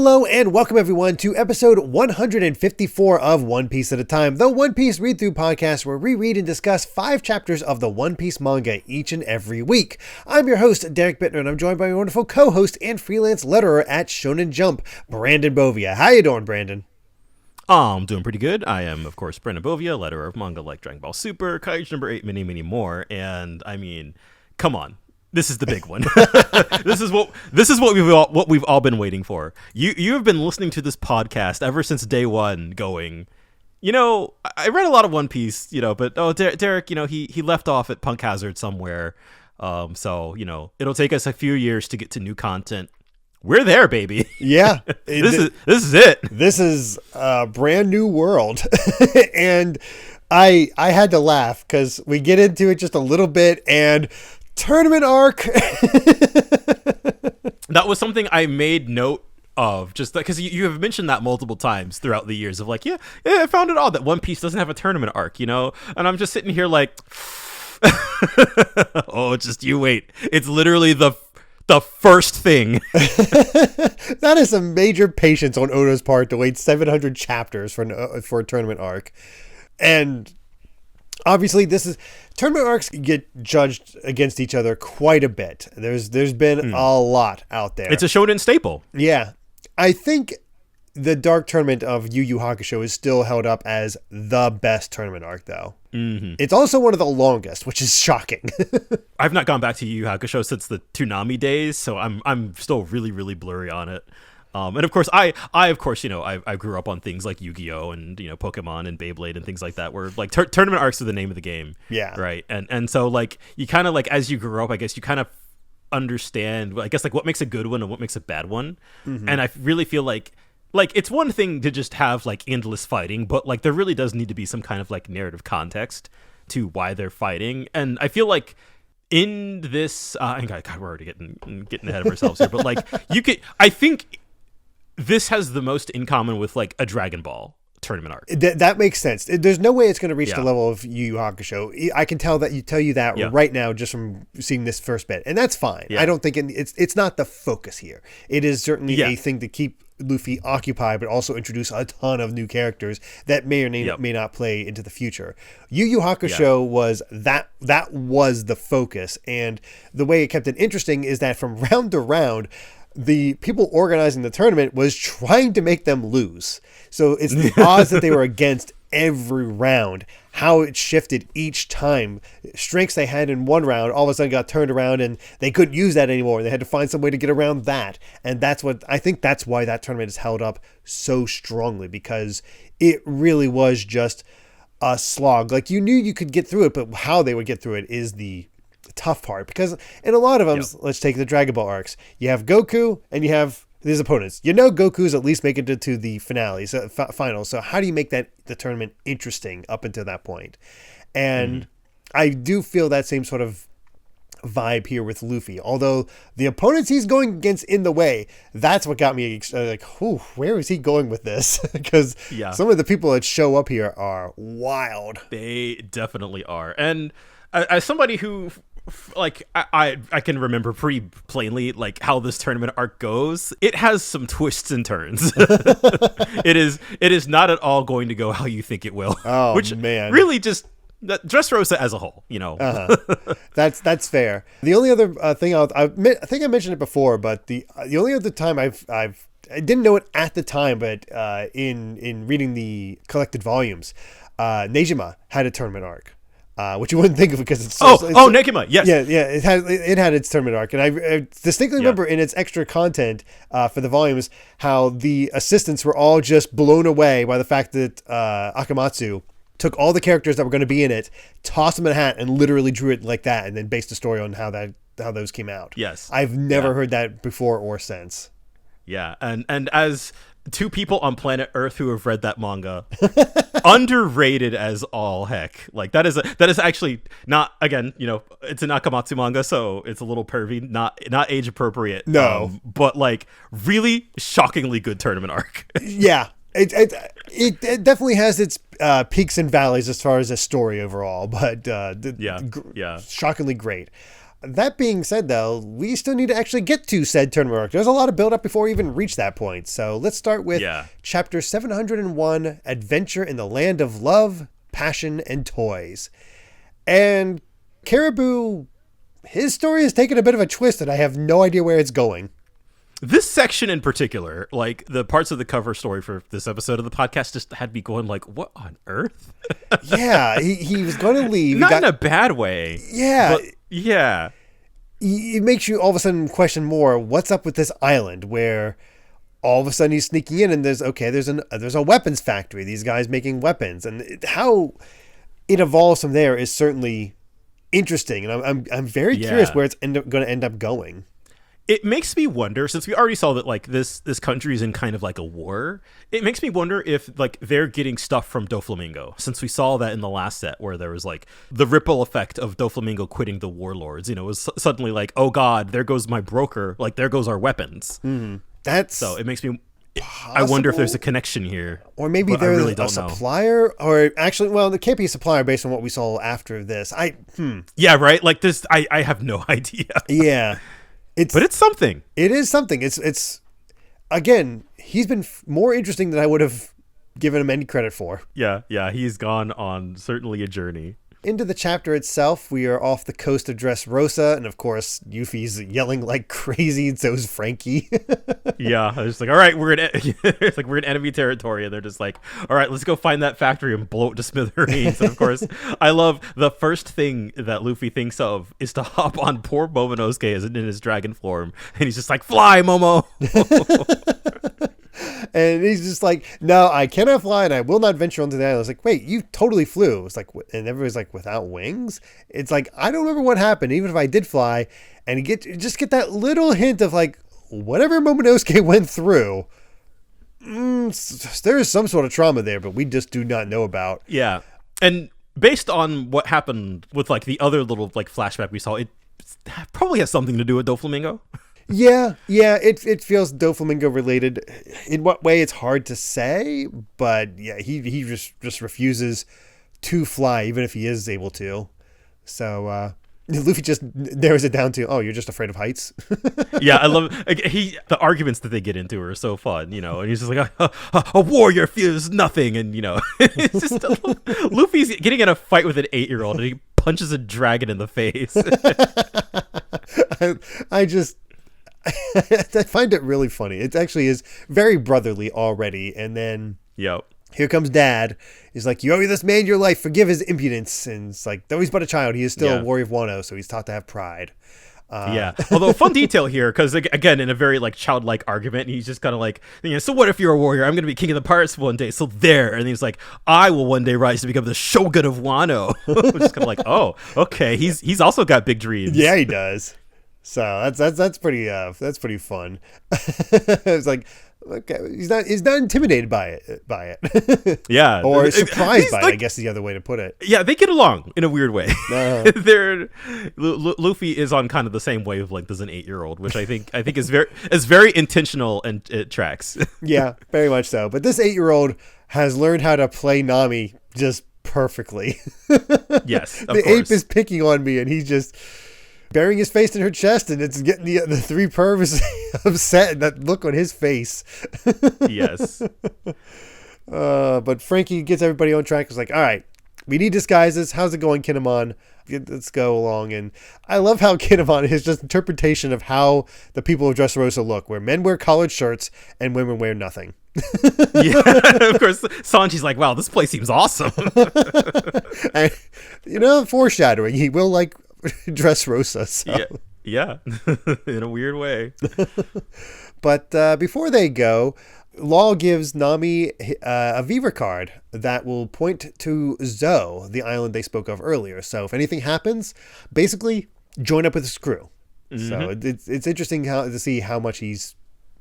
Hello and welcome everyone to episode 154 of One Piece at a Time, the One Piece read-through podcast where we read and discuss 5 chapters of the One Piece manga each and every week. I'm your host, Derrick Bittner, and I'm joined by my wonderful co-host and freelance letterer at Shonen Jump, Brandon Bovia. How you doing, Brandon? I'm doing pretty good. I am, of course, Brandon Bovia, letterer of manga like Dragon Ball Super, Kaiju number 8, many more, and I mean, come on. This is the big one. This is what we've all been waiting for. You have been listening to this podcast ever since day one, going, I read a lot of One Piece, but Derrick, he left off at Punk Hazard somewhere. So it'll take us a few years to get to new content. We're there, baby. Yeah, this is it. This is a brand new world, and I had to laugh because we get into it just a little bit and. Tournament arc. That was something I made note of, just because you have mentioned that multiple times throughout the years of like, yeah, I found it odd that One Piece doesn't have a tournament arc, and I'm just sitting here like, oh, just you wait. It's literally the first thing. That is some major patience on Oda's part to wait 700 chapters for a tournament arc, and. Obviously, tournament arcs get judged against each other quite a bit. There's been a lot out there. It's a shonen staple. Yeah. I think the Dark Tournament of Yu Yu Hakusho is still held up as the best tournament arc, though. Mm-hmm. It's also one of the longest, which is shocking. I've not gone back to Yu Yu Hakusho since the Toonami days, so I'm still really, really blurry on it. And of course, I grew up on things like Yu-Gi-Oh! And, Pokemon and Beyblade and things like that, where, like, tournament arcs are the name of the game. Yeah. Right? And so, like, you kind of, like, as you grow up, I guess you kind of understand, I guess, like, what makes a good one and what makes a bad one. Mm-hmm. And I really feel like, it's one thing to just have, like, endless fighting, but, like, there really does need to be some kind of, like, narrative context to why they're fighting. And I feel like in this, God, we're already getting ahead of ourselves here, but, like, I think... This has the most in common with, like, a Dragon Ball tournament arc. That makes sense. There's no way it's going to reach the level of Yu Yu Hakusho. I can tell you that right now just from seeing this first bit, and that's fine. Yeah. I don't think it's not the focus here. It is certainly a thing to keep Luffy occupied, but also introduce a ton of new characters that may or may not play into the future. Yu Yu Hakusho was that was the focus, and the way it kept it interesting is that from round to round. The people organizing the tournament was trying to make them lose. So it's the odds that they were against every round, how it shifted each time. Strengths they had in one round all of a sudden got turned around and they couldn't use that anymore. They had to find some way to get around that. And that's why that tournament is held up so strongly, because it really was just a slog. Like, you knew you could get through it, but how they would get through it is the tough part, because in a lot of them, let's take the Dragon Ball arcs, you have Goku and you have his opponents. Goku's at least making it to the finale, so final. So how do you make the tournament interesting up until that point? And I do feel that same sort of vibe here with Luffy, although the opponents he's going against in the way, that's what got me like, where is he going with this? Because some of the people that show up here are wild. They definitely are. And as somebody who, like, I can remember pretty plainly, like, how this tournament arc goes. It has some twists and turns. It is not at all going to go how you think it will. Oh, which man. Really just Dressrosa as a whole, That's fair. The only other thing I think I mentioned it before, but the only other time I didn't know it at the time, but in reading the collected volumes, Nejima had a tournament arc. Which you wouldn't think of because it's Nekima, yes. Yeah, it had its tournament arc, and I distinctly remember in its extra content for the volumes how the assistants were all just blown away by the fact that Akamatsu took all the characters that were going to be in it, tossed them in a hat, and literally drew it like that, and then based the story on how those came out. Yes, I've never heard that before or since. Yeah, and as two people on planet Earth who have read that manga, underrated as all heck. Like, that is actually not, again, it's an Akamatsu manga, so it's a little pervy, not age appropriate. No, but like really shockingly good tournament arc. Yeah, it definitely has its peaks and valleys as far as a story overall, but shockingly great. That being said, though, we still need to actually get to said tournament arc. There's a lot of build-up before we even reach that point. So let's start with Chapter 701, Adventure in the Land of Love, Passion, and Toys. And Caribou, his story has taken a bit of a twist, and I have no idea where it's going. This section in particular, like the parts of the cover story for this episode of the podcast, just had me going like, what on earth? Yeah, he was going to leave. Not in a bad way. Yeah. But, yeah. It makes you all of a sudden question more, what's up with this island where all of a sudden he's sneaking in and there's a weapons factory, these guys making weapons, and how it evolves from there is certainly interesting, and I'm very curious where it's going to end up going. It makes me wonder, since we already saw that like this country is in kind of like a war, it makes me wonder if like they're getting stuff from Doflamingo, since we saw that in the last set where there was like the ripple effect of Doflamingo quitting the warlords. You know, it was suddenly like, oh God, there goes my broker, like there goes our weapons. So it makes me possible. I wonder if there's a connection here, or maybe there's really a supplier, or actually, well, there can't be a supplier based on what we saw after this. Yeah, right. Like this, I have no idea. Yeah. But it's something. It is something. It's again, he's been more interesting than I would have given him any credit for. Yeah, he's gone on certainly a journey. Into the chapter itself, we are off the coast of Dressrosa, and of course, Yuffie's yelling like crazy, and so is Frankie. Yeah, I was just like, all right, we're in enemy territory, and they're just like, all right, let's go find that factory and blow it to smithereens. And of course, I love the first thing that Luffy thinks of is to hop on poor Momonosuke as in his dragon form, and he's just like, fly, Momo. And he's just like, no, I cannot fly, and I will not venture onto the island. I was like, wait, you totally flew. It's like, and everybody's like, without wings? It's like, I don't remember what happened, even if I did fly. And you just get that little hint of like, whatever Momonosuke went through, there is some sort of trauma there, but we just do not know about. Yeah, and based on what happened with like the other little like flashback we saw, it probably has something to do with Doflamingo. Yeah, it feels Doflamingo related. In what way, it's hard to say, but yeah, he just refuses to fly, even if he is able to. So Luffy just narrows it down to, oh, you're just afraid of heights. Yeah, I love the arguments that they get into are so fun, you know, and he's just like, a warrior fears nothing, and you know, it's just Luffy's getting in a fight with an 8-year-old and he punches a dragon in the face. I find it really funny. It actually is very brotherly already. And then here comes Dad. He's like, you owe this man your life. Forgive his impudence. And it's like, though he's but a child, he is still a warrior of Wano, so he's taught to have pride. Although fun detail here, because again, in a very like childlike argument, he's just kind of like, you know, so what if you're a warrior? I'm going to be king of the pirates one day. So there. And he's like, I will one day rise to become the shogun of Wano. Just kind of like, oh, okay. He's also got big dreams. Yeah, he does. So that's pretty fun. It's like, okay, he's not intimidated by it. Yeah, or surprised by it, I guess is the other way to put it. Yeah, they get along in a weird way. Luffy is on kind of the same wavelength as an 8-year-old, which I think is very intentional, and it tracks. Yeah, very much so. But this 8-year-old has learned how to play Nami just perfectly. Yes, the ape is picking on me, and he's just burying his face in her chest, and it's getting the three pervs upset, and that look on his face. Yes. But Frankie gets everybody on track. It's like, all right, we need disguises. How's it going, Kinemon? Let's go along. And I love how Kinemon is just interpretation of how the people of Dressrosa look, where men wear collared shirts and women wear nothing. Yeah, of course. Sanji's like, wow, this place seems awesome. And, foreshadowing. He will like Dressrosa. So. Yeah. In a weird way. But before they go, Law gives Nami a Viva card that will point to Zo, the island they spoke of earlier. So if anything happens, basically join up with his crew. Mm-hmm. So it's interesting to see how much he's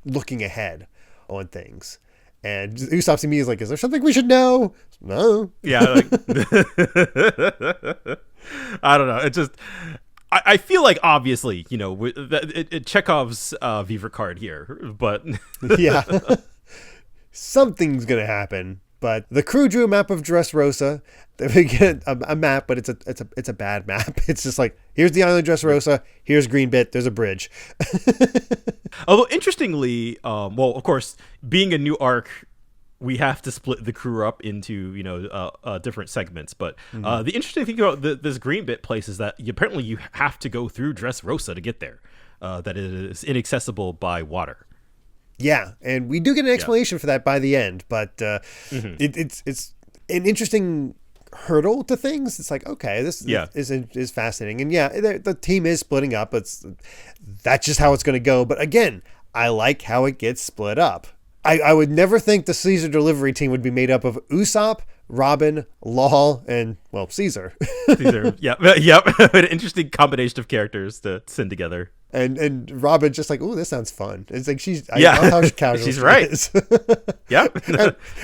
looking ahead on things. And Usopp's immediately like, is there something we should know? No. Yeah. Like, I don't know. It just, I feel like obviously, Chekhov's Viva card here, but yeah, something's going to happen. But the crew drew a map of Dressrosa. We get a map, but it's a bad map. It's just like, here's the island Dressrosa, here's Green Bit, there's a bridge. Although interestingly, well, of course, being a new arc, we have to split the crew up into different segments. But the interesting thing about this Green Bit place is that apparently you have to go through Dressrosa to get there. That it is inaccessible by water. Yeah, and we do get an explanation for that by the end, but it's an interesting hurdle to things. It's like, okay, this is fascinating, and the team is splitting up. That's just how it's going to go. But again, I like how it gets split up. I would never think the Caesar delivery team would be made up of Usopp, Robin, Law, and, well, Caesar. Caesar, yep. An interesting combination of characters to send together. And Robin's just like, oh, this sounds fun. It's like I love how casual she's right. Is. Yep.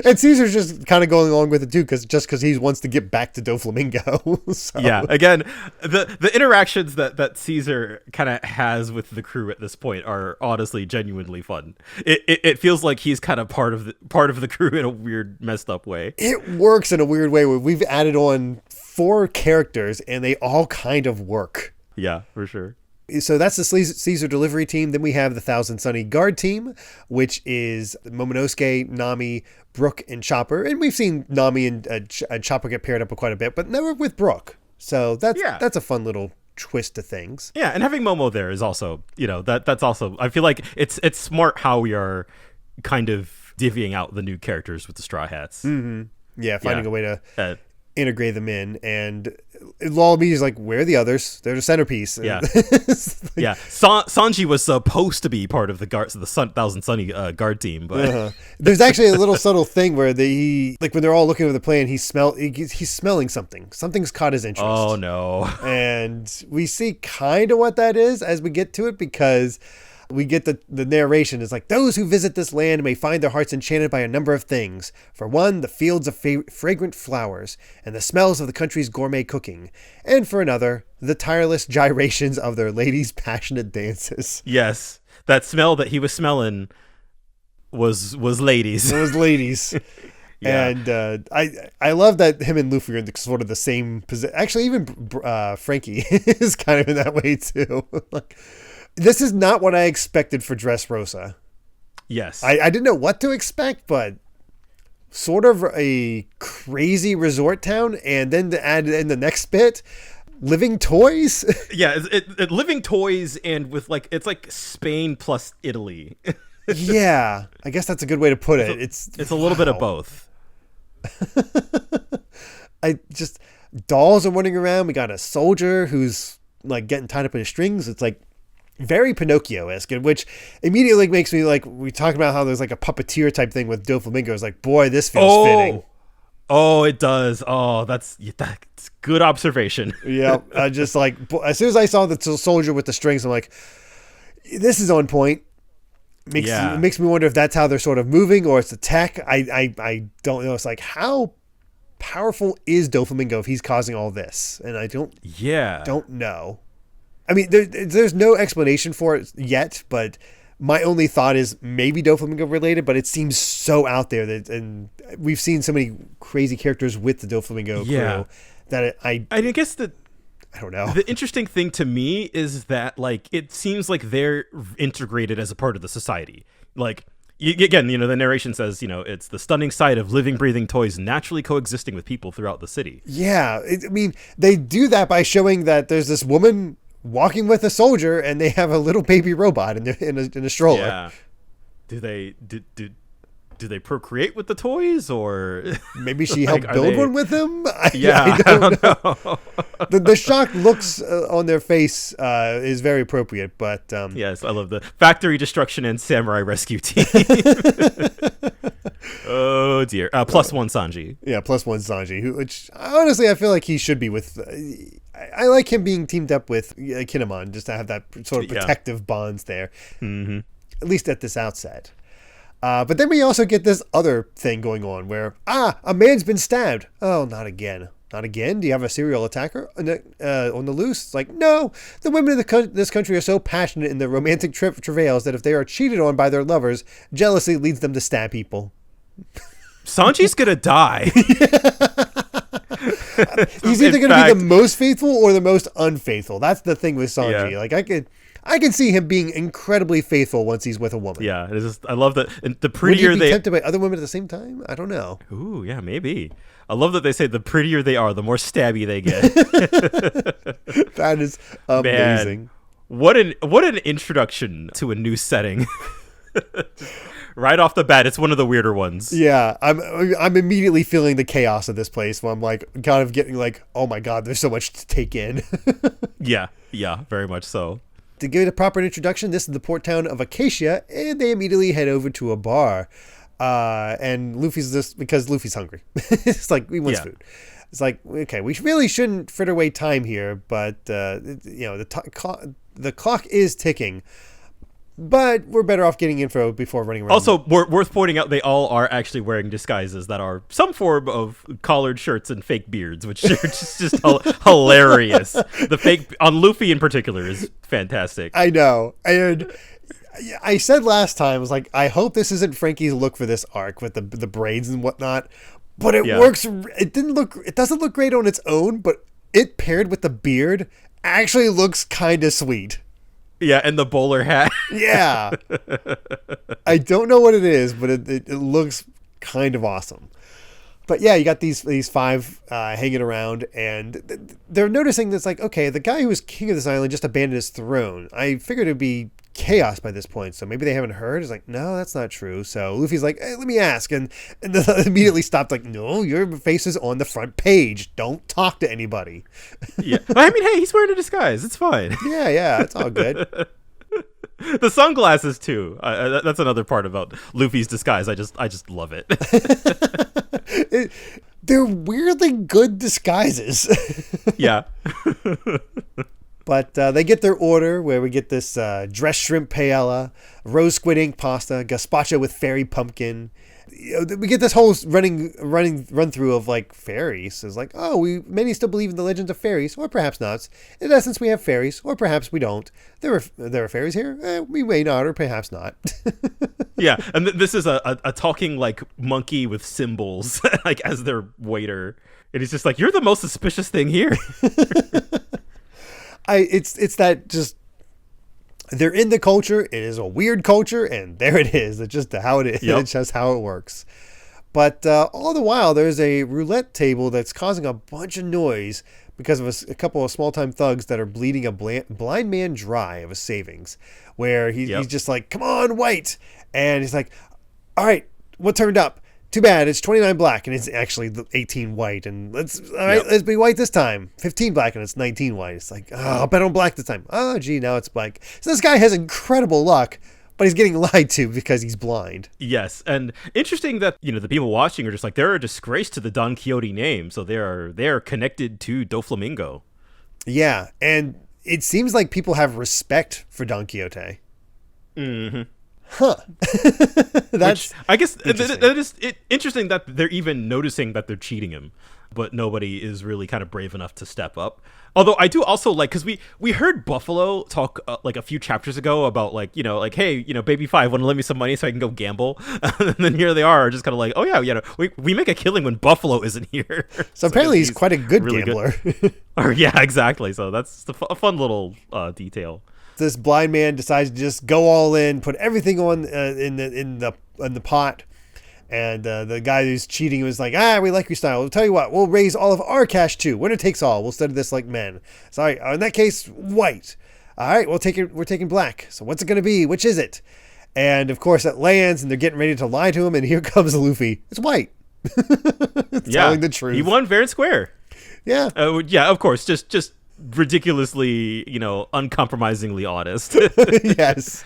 and Caesar's just kind of going along with it too, because he wants to get back to Doflamingo. So. Yeah. Again, the interactions that Caesar kind of has with the crew at this point are honestly genuinely fun. It feels like he's kind of part of the crew in a weird, messed up way. It works in a weird way where we've added on 4 characters and they all kind of work. Yeah, for sure. So that's the Caesar delivery team. Then we have the Thousand Sunny guard team, which is Momonosuke, Nami, Brook, and Chopper. And we've seen Nami and Chopper get paired up quite a bit, but never with Brook. So that's a fun little twist to things. Yeah, and having Momo there is also, that's also, I feel like it's smart how we are kind of divvying out the new characters with the Straw Hats. Mm-hmm. Yeah, finding a way to integrate them in, and Lullaby is like, where are the others? They're the centerpiece. Yeah. Sanji was supposed to be part of the Thousand Sunny guard team, but there's actually a little subtle thing where when they're all looking over the plan, he's smelling something. Something's caught his interest. Oh no. And we see kind of what that is as we get to it, because we get the narration is like, those who visit this land may find their hearts enchanted by a number of things. For one, the fields of fragrant flowers and the smells of the country's gourmet cooking. And for another, the tireless gyrations of their ladies' passionate dances. Yes, that smell that he was smelling was ladies. It was ladies. Yeah. And I love that him and Luffy are in sort of the same position. Actually, even Frankie is kind of in that way too. Like, this is not what I expected for Dressrosa. Yes. I didn't know what to expect, but sort of a crazy resort town, and then to add in the next bit, living toys. Yeah, it living toys, and with it's like Spain plus Italy. Yeah, I guess that's a good way to put it. It's a little bit of both. Dolls are running around. We got a soldier who's like getting tied up in strings. It's like very Pinocchio-esque, which immediately makes me like, we talked about how there's like a puppeteer type thing with Doflamingo. It's like, boy, this feels fitting. Oh, it does. Oh, that's good observation. Yeah, just like, as soon as I saw the soldier with the strings, I'm like, this is on point. It makes me wonder if that's how they're sort of moving, or it's the tech. I don't know. It's like, how powerful is Doflamingo if he's causing all this? And I don't know. I mean, there's no explanation for it yet, but my only thought is maybe Doflamingo related, but it seems so out there and we've seen so many crazy characters with the Doflamingo crew that I guess I don't know. The interesting thing to me is that it seems like they're integrated as a part of the society. Again, the narration says, it's the stunning sight of living, breathing toys naturally coexisting with people throughout the city. Yeah, I mean, they do that by showing that there's this woman walking with a soldier, and they have a little baby robot in a stroller. Yeah. Do they procreate with the toys, or maybe she helped build one with him? I don't know. The shocked looks on their face is very appropriate, but yes, I love the factory destruction and samurai rescue team. Oh dear. +1 Sanji. Yeah, +1 Sanji, which honestly I feel like he should be with. I like him being teamed up with Kinemon, just to have that sort of protective bonds there, at least at this outset. But then we also get this other thing going on where, a man's been stabbed. Oh, not again. Not again? Do you have a serial attacker on the loose? It's like, no. The women of this country are so passionate in their romantic travails that if they are cheated on by their lovers, jealousy leads them to stab people. Sanji's gonna die. He's either going to be the most faithful or the most unfaithful. That's the thing with Sanji. Yeah. Like I can see him being incredibly faithful once he's with a woman. Yeah, it's just, I love that. And the prettier Would he be tempted by other women at the same time? I don't know. Ooh, yeah, maybe. I love that they say the prettier they are, the more stabby they get. That is amazing. Man, what an introduction to a new setting. Right off the bat, it's one of the weirder ones. Yeah, I'm immediately feeling the chaos of this place where I'm like kind of getting like, oh my god, there's so much to take in. Yeah, very much so. To give it a proper introduction, this is the port town of Acacia, and they immediately head over to a bar. And Luffy's just because Luffy's hungry. It's like he wants food. It's like, okay, we really shouldn't fritter away time here, but the clock is ticking. But we're better off getting info before running around. Also, worth pointing out, they all are actually wearing disguises that are some form of collared shirts and fake beards, which are just hilarious. The fake, on Luffy in particular, is fantastic. I know. And I said last time, I was like, I hope this isn't Frankie's look for this arc with the braids and whatnot. But it works. It doesn't look great on its own, but it paired with the beard actually looks kind of sweet. Yeah, and the bowler hat. Yeah. I don't know what it is, but it looks kind of awesome. But yeah, you got these five hanging around, and they're noticing that's like, okay, the guy who was king of this island just abandoned his throne. I figured it'd be chaos by this point, so maybe they haven't heard. It's like, no, that's not true. So Luffy's like, hey, let me ask, and immediately stopped like, no, your face is on the front page. Don't talk to anybody. Yeah, I mean, hey, he's wearing a disguise. It's fine. Yeah, it's all good. The sunglasses too. That's another part about Luffy's disguise. I just love it. They're weirdly good disguises. Yeah. But they get their order where we get this dressed shrimp paella, rose squid ink pasta, gazpacho with fairy pumpkin. We get this whole run through of like fairies. It's like, oh, many still believe in the legends of fairies, or perhaps not. In essence, we have fairies, or perhaps we don't. There are fairies here. We may not, or perhaps not. Yeah, and this is a talking like monkey with symbols, like as their waiter, and he's just like, "You're the most suspicious thing here." It's that just they're in the culture. It is a weird culture, and there it is. It's just how it is. Yep. It's just how it works. But all the while, there's a roulette table that's causing a bunch of noise because of a couple of small-time thugs that are bleeding a blind man dry of his savings, where he's just like, come on, white. And he's like, all right, what turned up? Too bad, it's 29 black, and it's actually 18 white. And let's be white this time. 15 black, and it's 19 white. It's like, I'll bet on black this time. Oh, gee, now it's black. So this guy has incredible luck, but he's getting lied to because he's blind. Yes, and interesting that the people watching are just like, they're a disgrace to the Don Quixote name, so they are connected to Doflamingo. Yeah, and it seems like people have respect for Don Quixote. Mm-hmm. Huh. That's I guess that is interesting that they're even noticing that they're cheating him, but nobody is really kind of brave enough to step up. Although I do also like, because we heard Buffalo talk like a few chapters ago about like, hey, Baby Five, want to lend me some money so I can go gamble? And then here they are just kind of like, oh yeah, we make a killing when Buffalo isn't here. So apparently he's quite a good really gambler. Good. Yeah, exactly. So that's a fun little detail. This blind man decides to just go all in, put everything on in the pot, and the guy who's cheating was like, we like your style. We'll tell you what, we'll raise all of our cash too. Winner takes all. We'll study this like men. Sorry, in that case, white. All right, we're taking black. So what's it gonna be? Which is it? And of course, it lands, and they're getting ready to lie to him. And here comes Luffy. It's white. Telling the truth. He won fair and square. Yeah. Yeah. Of course. Just ridiculously, uncompromisingly honest. Yes.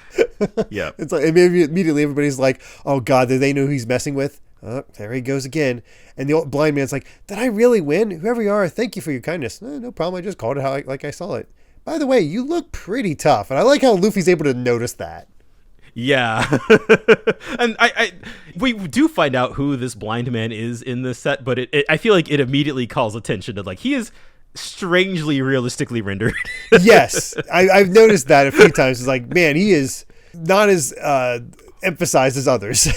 Yeah. It's like immediately everybody's like, "Oh God, do they know who he's messing with?" Oh, there he goes again. And the old blind man's like, "Did I really win? Whoever you are, thank you for your kindness." No problem. I just called it like I saw it. By the way, you look pretty tough, and I like how Luffy's able to notice that. Yeah. And we do find out who this blind man is in this set, but I feel like it immediately calls attention to like he is strangely realistically rendered. Yes, I've noticed that a few times. It's like, man, he is not as emphasizes others.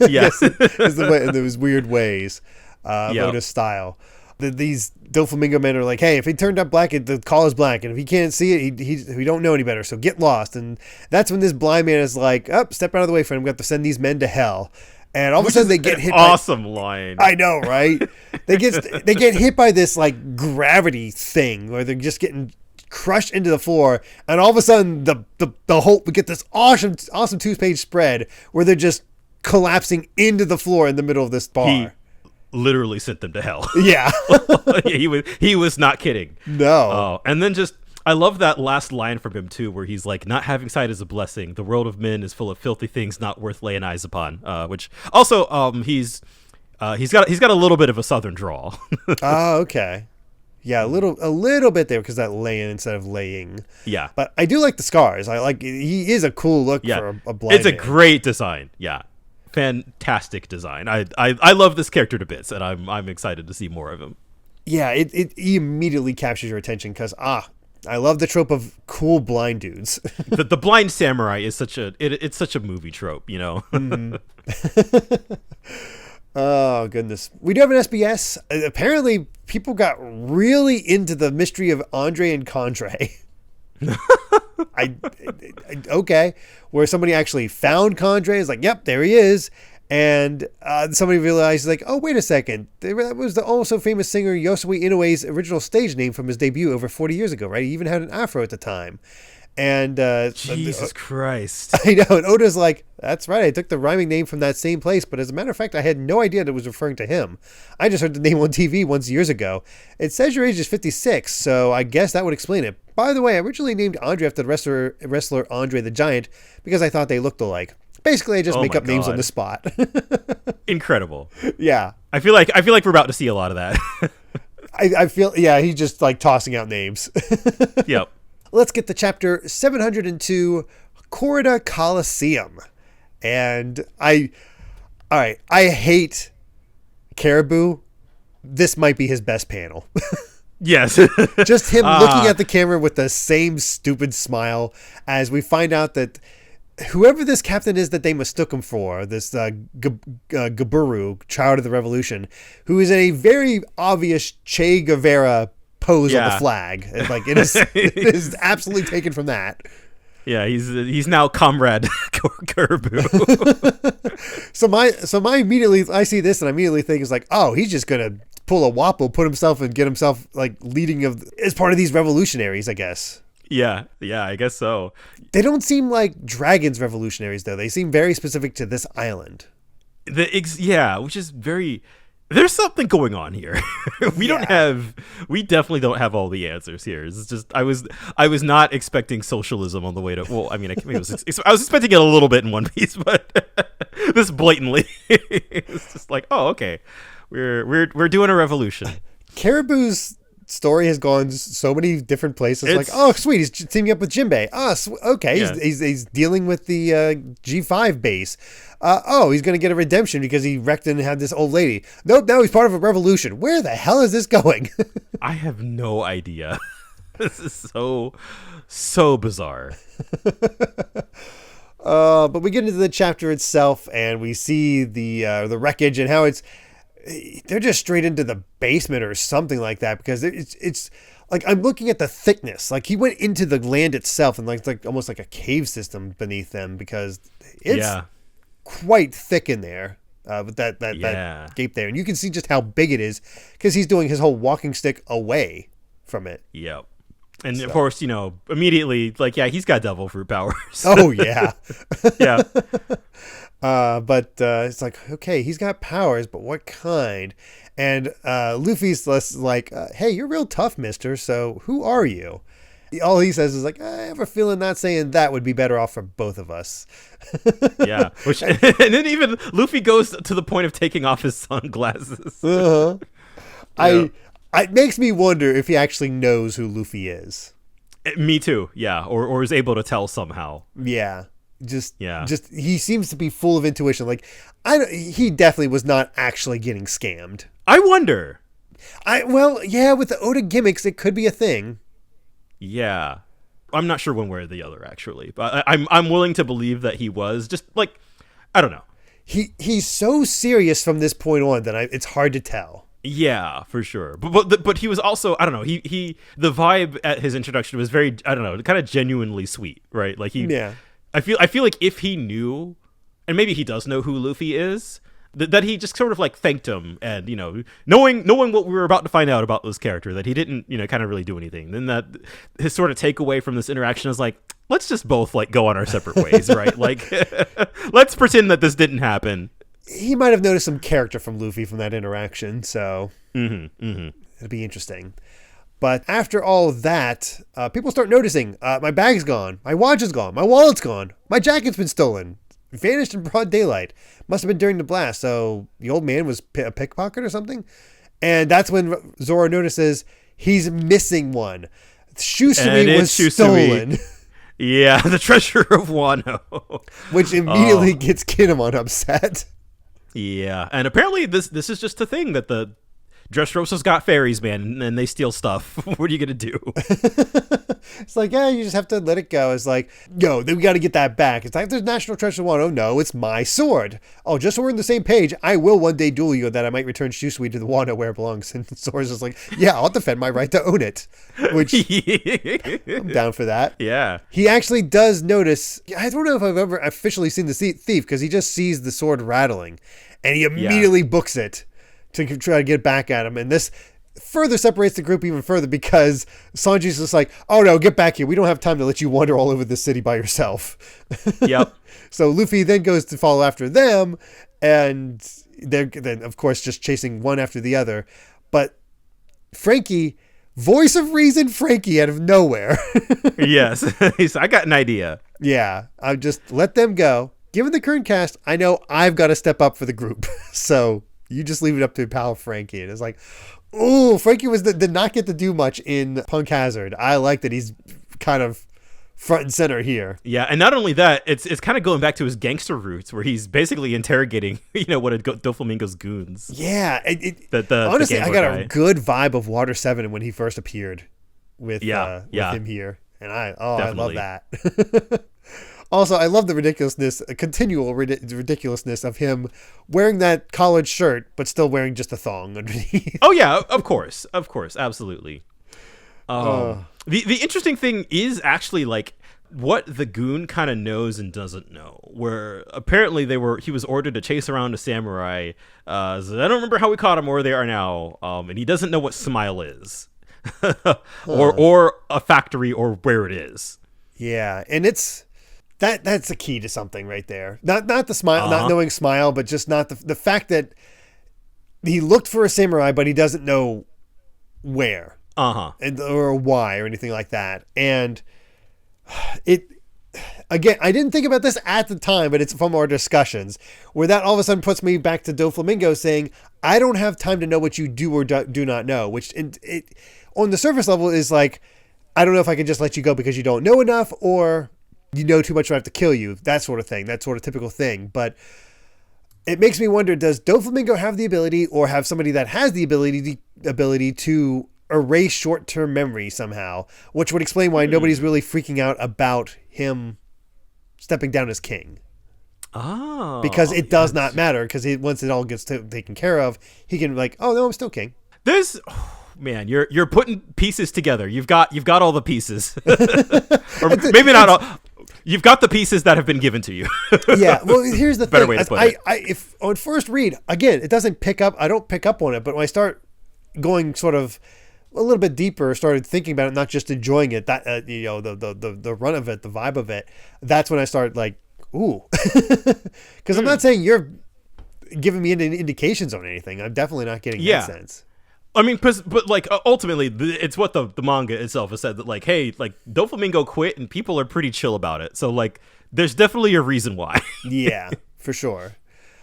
Yes. In those weird ways. Oda's style. These Doflamingo men are like, hey, if he turned up black, the call is black, and if he can't see it, we don't know any better, so get lost. And that's when this blind man is like, step out of the way, friend. We have to send these men to hell. And all of a sudden they get hit. Awesome line. I know, right? They get hit by this like gravity thing, where they're just getting crushed into the floor, and all of a sudden we get this awesome 2-page spread where they're just collapsing into the floor in the middle of this bar. He literally sent them to hell. Yeah. he was not kidding. No. Oh, and then I love that last line from him too, where he's like, not having sight is a blessing. The world of men is full of filthy things not worth laying eyes upon. Which also, he's got a little bit of a southern drawl. Oh, okay. Yeah, a little bit there, because that laying instead of laying. Yeah. But I do like the scars. He is a cool look for a blind It's a great design. Yeah. Fantastic design. I love this character to bits, and I'm excited to see more of him. Yeah, he immediately captures your attention because I love the trope of cool blind dudes. the blind samurai is such a movie trope, you know. Mm-hmm. Oh goodness, we do have an SBS. Apparently, people got really into the mystery of Andre and Condre. Okay, where somebody actually found Condre, is like, yep, there he is, and somebody realized, like, oh, wait a second, that was the also famous singer Yosui Inoue's original stage name from his debut over 40 years ago, right? He even had an afro at the time. And Jesus Christ, I know. And Oda's like, that's right, I took the rhyming name from that same place, but as a matter of fact, I had no idea that it was referring to him. I just heard the name on TV once years ago. It says your age is 56, so I guess that would explain it. By the way, I originally named Andre after the wrestler Andre the Giant because I thought they looked alike. Basically, I just make up names on the spot. Incredible. Yeah. I feel like we're about to see a lot of that. I feel, yeah, he's just like tossing out names. Yep. Let's get to chapter 702, Corrida Coliseum. And I hate Caribou. This might be his best panel. Yes. Just him looking at the camera with the same stupid smile as we find out that whoever this captain is that they mistook him for, this Gaburu, child of the revolution, who is in a very obvious Che Guevara pose on the flag. Like it is absolutely taken from that. Yeah, he's now Comrade Caribou. So my immediately, I see this and I immediately think is like, oh, he's just gonna pull a Wappo, put himself and get himself like leading as part of these revolutionaries, I guess. Yeah, I guess so. They don't seem like dragons revolutionaries though. They seem very specific to this island. Which is very. There's something going on here. We definitely don't have all the answers here. It's just I was not expecting socialism on the way to. Well, I mean, I was expecting it a little bit in One Piece, but this blatantly, it's just like, oh, okay, we're doing a revolution. Caribou's story has gone so many different places. Like, oh, sweet, he's teaming up with Jinbei. Okay, yeah. He's dealing with the G5 base. He's going to get a redemption because he wrecked and had this old lady. Nope, now he's part of a revolution. Where the hell is this going? I have no idea. This is so bizarre. But we get into the chapter itself, and we see the wreckage and how they're just straight into the basement or something like that, because it's like I'm looking at the thickness. Like he went into the land itself and like almost like a cave system beneath them, because it's quite thick in there with that gate there, and you can see just how big it is because he's doing his whole walking stick away from it. Yep. And of course, immediately, like, yeah, he's got devil fruit powers. Oh yeah. Yeah. But it's like, okay, he's got powers, but what kind? And Luffy's less like, hey, you're real tough, mister, so who are you? All he says is like, I have a feeling not saying that would be better off for both of us. Yeah. And then even Luffy goes to the point of taking off his sunglasses. Uh-huh. Yeah. It makes me wonder if he actually knows who Luffy is. Me too, yeah. Or is able to tell somehow. Yeah. Just he seems to be full of intuition. Like he definitely was not actually getting scammed. I wonder. With the Oda gimmicks, it could be a thing. Yeah, I'm not sure one way or the other actually, but I'm willing to believe that he was just like I don't know. He's so serious from this point on that it's hard to tell. Yeah, for sure. But he was also, I don't know, he the vibe at his introduction was very, I don't know, kind of genuinely sweet, right? Like I feel like if he knew, and maybe he does know who Luffy is, that he just sort of like thanked him, and knowing what we were about to find out about this character, that he didn't kind of really do anything. Then that his sort of takeaway from this interaction is like, let's just both like go on our separate ways, right? Like let's pretend that this didn't happen. He might have noticed some character from Luffy from that interaction, so it'll be interesting. But after all of that, people start noticing, my bag's gone, my watch is gone, my wallet's gone, my jacket's been stolen. Vanished in broad daylight. Must have been during the blast. So the old man was a pickpocket or something. And that's when Zoro notices he's missing one. Shusui was stolen. Yeah, the treasure of Wano. Which immediately gets Kinemon upset. Yeah, and apparently this is just a thing that the Dressrosa's got fairies, man, and they steal stuff. What are you gonna do? It's like, yeah, you just have to let it go. It's like, yo, then we got to get that back. It's like, there's National Treasure One. Oh no, it's my sword. Oh, just so we're on the same page, I will one day duel you, that I might return Shusui to the Wano where it belongs. And Zora's just like, yeah, I'll defend my right to own it. Which I'm down for that. Yeah. He actually does notice. I don't know if I've ever officially seen the thief, because he just sees the sword rattling, and he immediately books it to try to get back at him. And this further separates the group even further, because Sanji's just like, oh no, get back here. We don't have time to let you wander all over the city by yourself. Yep. So Luffy then goes to follow after them, and they're then, of course, just chasing one after the other. But Frankie, voice of reason Frankie out of nowhere. Yes. I got an idea. Yeah. I'll just let them go. Given the current cast, I know I've got to step up for the group. So you just leave it up to pal Frankie. And it's like, oh, Frankie did not get to do much in Punk Hazard. I like that he's kind of front and center here. Yeah, and not only that, it's kind of going back to his gangster roots, where he's basically interrogating, one of Doflamingo's goons. Yeah, honestly, I got a good vibe of Water 7 when he first appeared with him here, and I love that. Also, I love the continual ridiculousness of him wearing that collared shirt, but still wearing just a thong underneath. Oh yeah, of course, absolutely. The interesting thing is actually like what the goon kind of knows and doesn't know. Where apparently he was ordered to chase around a samurai. So I don't remember how we caught him or where they are now. And he doesn't know what Smile is, or a factory or where it is. Yeah, and that's the key to something right there. Not the Smile, not knowing Smile, but just not the fact that he looked for a samurai, but he doesn't know where, or why, or anything like that. And again, I didn't think about this at the time, but it's from our discussions where that all of a sudden puts me back to Doflamingo saying, I don't have time to know what you do or do not know, which it on the surface level is like, I don't know if I can just let you go because you don't know enough, or you know too much, I have to kill you, that sort of thing, that sort of typical thing. But it makes me wonder, does Doflamingo have the ability, or have somebody that has the ability to erase short-term memory somehow, which would explain why nobody's really freaking out about him stepping down as king. Oh, because it does not matter, because once it all gets taken care of, he can oh no, I'm still king. Man, you're putting pieces together. You've got all the pieces, or maybe not all. You've got the pieces that have been given to you. Yeah. Well, here's the better thing. way to put it. If on first read, again, it doesn't pick up. I don't pick up on it, but when I start going sort of a little bit deeper, started thinking about it, not just enjoying it, that the run of it, the vibe of it, that's when I start like, ooh, because I'm not saying you're giving me any indications on anything. I'm definitely not getting that sense. I mean, but like ultimately, it's what the manga itself has said, that like, hey, like Doflamingo quit and people are pretty chill about it. So like, there's definitely a reason why. Yeah, for sure.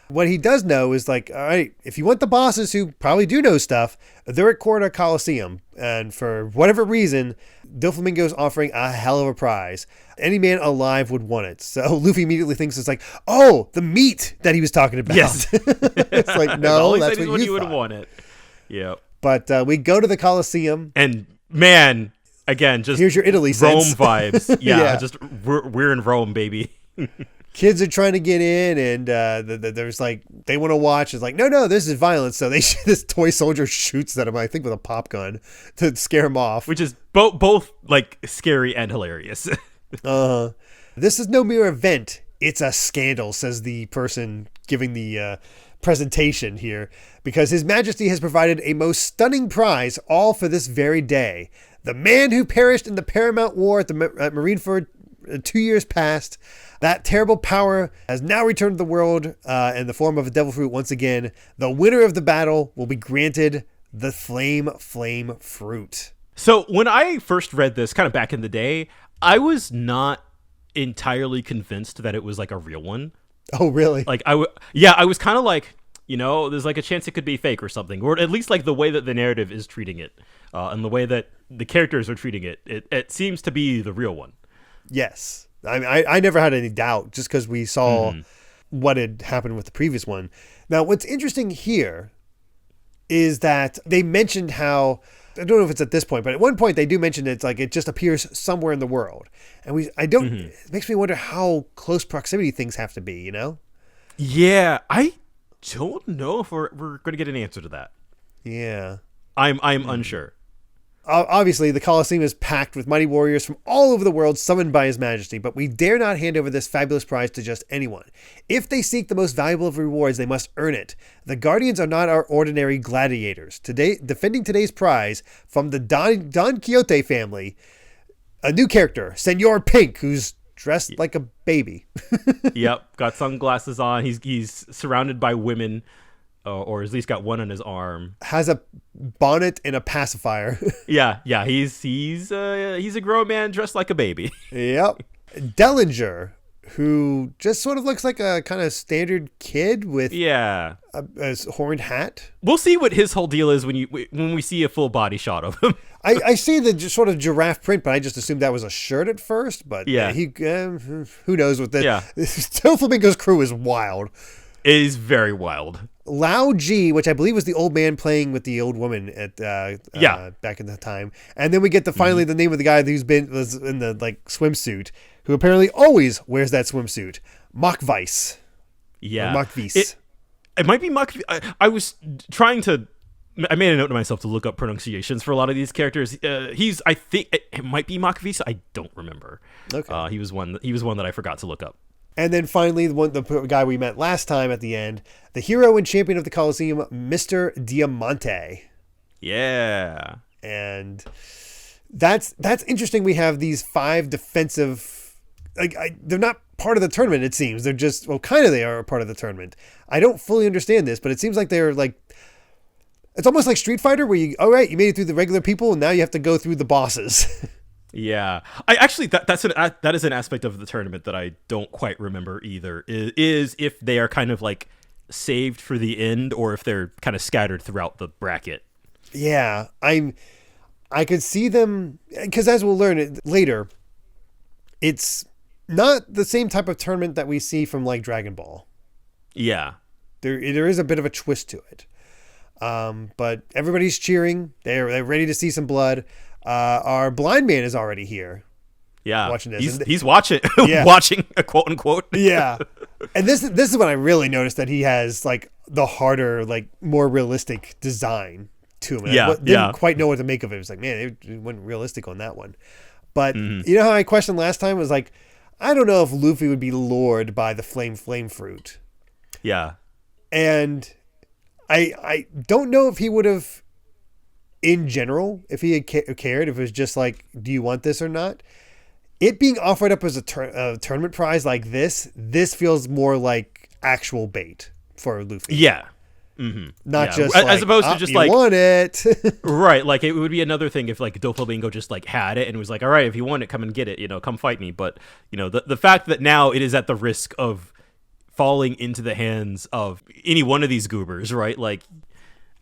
What he does know is like, all right, if you want the bosses who probably do know stuff, they're at Corrida Coliseum. And for whatever reason, Doflamingo's offering a hell of a prize. Any man alive would want it. So Luffy immediately thinks it's like, oh, the meat that he was talking about. Yes. It's like, no, that's what you would thought. want it. Yeah. But we go to the Coliseum. And man, again, just here's your Italy Rome sense. vibes. Yeah, just we're in Rome, baby. Kids are trying to get in, and there's like they want to watch. It's like no, this is violence. So this toy soldier shoots at him, I think, with a pop gun to scare him off, which is both like scary and hilarious. This is no mere event; it's a scandal, says the person giving the presentation here, because His Majesty has provided a most stunning prize, all for this very day. The man who perished in the Paramount War at Marineford 2 years past. That terrible power has now returned to the world in the form of a devil fruit once again. The winner of the battle will be granted the flame fruit. So when I first read this kind of back in the day, I was not entirely convinced that it was like a real one. Oh, really? Like I was kind of like, there's like a chance it could be fake or something, or at least like the way that the narrative is treating it and the way that the characters are treating it, it seems to be the real one. Yes. I never had any doubt just because we saw what had happened with the previous one. Now, what's interesting here is that they mentioned how, I don't know if it's at this point, but at one point they do mention it's like it just appears somewhere in the world. And it makes me wonder how close proximity things have to be, Yeah, I don't know if we're going to get an answer to that. Yeah. I'm unsure. Obviously, the Coliseum is packed with mighty warriors from all over the world summoned by His Majesty, but we dare not hand over this fabulous prize to just anyone. If they seek the most valuable of rewards, they must earn it. The Guardians are not our ordinary gladiators. Today, defending today's prize from the Don Quixote family, a new character, Senor Pink, who's dressed like a baby. Yep, got sunglasses on. He's surrounded by women. Or at least got one on his arm. Has a bonnet and a pacifier. Yeah. He's a grown man dressed like a baby. Yep. Dellinger, who just sort of looks like a kind of standard kid with a horned hat. We'll see what his whole deal is when we see a full body shot of him. I see the sort of giraffe print, but I just assumed that was a shirt at first. But who knows what this? Yeah. Doflamingo's crew is wild. It is very wild. Lao G, which I believe was the old man playing with the old woman at back in the time, and then we get finally the name of the guy was in the like swimsuit, who apparently always wears that swimsuit. Machweiss. Yeah, Machweiss. It might be Mach. I was trying to. I made a note to myself to look up pronunciations for a lot of these characters. I think it might be Machweiss. I don't remember. Okay. He was one that I forgot to look up. And then finally, the guy we met last time at the end, the hero and champion of the Coliseum, Mr. Diamante. Yeah. And that's interesting. We have these 5 defensive, they're not part of the tournament, it seems. They're just, kind of they are a part of the tournament. I don't fully understand this, but it seems like they're like, it's almost like Street Fighter where you made it through the regular people and now you have to go through the bosses. Yeah, I actually that is an aspect of the tournament that I don't quite remember either. Is if they are kind of like saved for the end, or if they're kind of scattered throughout the bracket. Yeah, I could see them because as we'll learn later, it's not the same type of tournament that we see from like Dragon Ball. Yeah, there is a bit of a twist to it, but everybody's cheering. They're ready to see some blood. Our blind man is already here. Yeah, watching this. He's watching, watching a quote unquote. Yeah, and this is when I really noticed that he has like the harder, like more realistic design to him. I didn't quite know what to make of it. It was like, man, it went realistic on that one. But you know how I questioned last time was like, I don't know if Luffy would be lured by the flame fruit. Yeah, and I don't know if he would have. In general, if he had cared, if it was just like, do you want this or not? It being offered up as a tournament prize like this feels more like actual bait for Luffy. Yeah. Not just as opposed to just like, want it. Right. Like it would be another thing if like Doflamingo just like had it and was like, all right, if you want it, come and get it, come fight me. But the fact that now it is at the risk of falling into the hands of any one of these goobers, right? Like,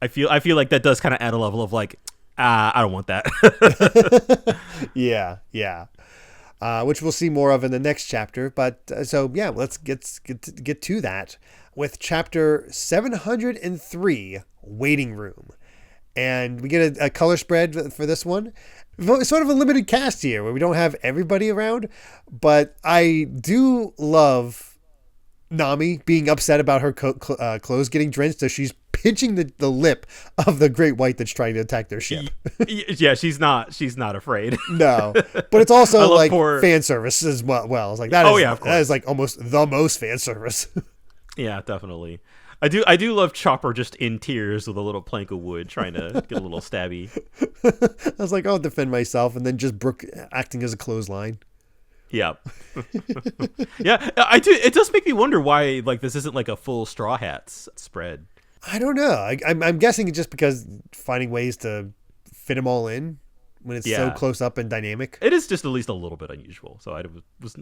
I feel like that does kind of add a level of like, I don't want that. Yeah. Which we'll see more of in the next chapter. But let's get to that with chapter 703, Waiting Room. And we get a color spread for this one. It's sort of a limited cast here where we don't have everybody around. But I do love Nami being upset about her clothes getting drenched, so she's pinching the lip of the great white that's trying to attack their ship. Yeah, she's not afraid. No, but it's also like fan service as well. It's like that. That is like almost the most fan service. Yeah, definitely. I do love Chopper just in tears with a little plank of wood trying to get a little stabby. I was like, I'll defend myself, and then just Brooke acting as a clothesline. Yeah. Yeah, I do. It does make me wonder why like this isn't like a full Straw Hats spread. I don't know. I'm guessing it's just because finding ways to fit them all in when it's so close up and dynamic. It is just at least a little bit unusual. So I was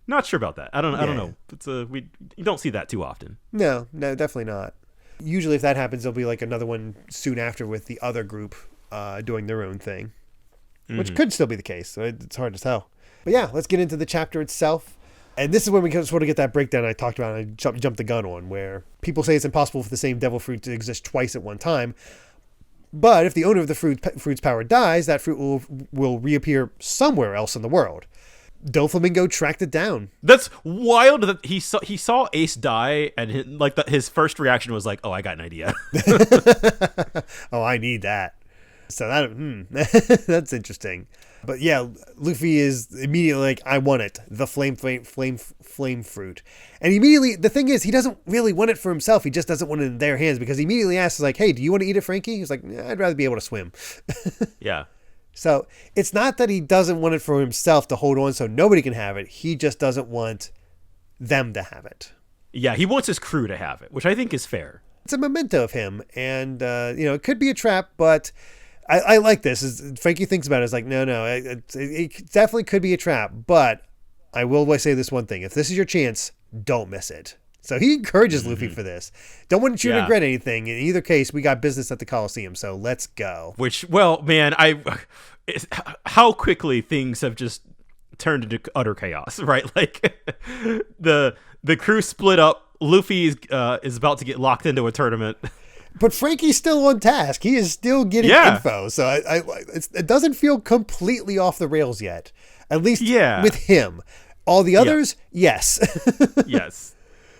not sure about that. I don't know. It's you don't see that too often. No, definitely not. Usually if that happens, there'll be like another one soon after with the other group doing their own thing, which could still be the case. So it's hard to tell. But yeah, let's get into the chapter itself. And this is when we sort of get that breakdown I talked about and I jumped the gun on, where people say it's impossible for the same devil fruit to exist twice at one time. But if the owner of the fruit's power dies, that fruit will reappear somewhere else in the world. Doflamingo tracked it down. That's wild that he saw Ace die, and his first reaction was like, "Oh, I got an idea." Oh, I need that. So that's interesting. But yeah, Luffy is immediately like, I want it. The flame fruit. And immediately, the thing is, he doesn't really want it for himself. He just doesn't want it in their hands because he immediately asks, like, hey, do you want to eat it, Frankie? He's like, I'd rather be able to swim. Yeah. So it's not that he doesn't want it for himself to hold on so nobody can have it. He just doesn't want them to have it. Yeah, he wants his crew to have it, which I think is fair. It's a memento of him. And, it could be a trap, but I like this. As Frankie thinks about it, it's like, no, it definitely could be a trap, but I will say this one thing. If this is your chance, don't miss it. So he encourages Luffy for this. Don't want you to regret anything. In either case, we got business at the Coliseum, so let's go. Which, well, man, how quickly things have just turned into utter chaos, right? Like, the crew split up. Luffy is about to get locked into a tournament. But Frankie's still on task. He is still getting info. So it doesn't feel completely off the rails yet. At least with him. All the others, yes. Yes.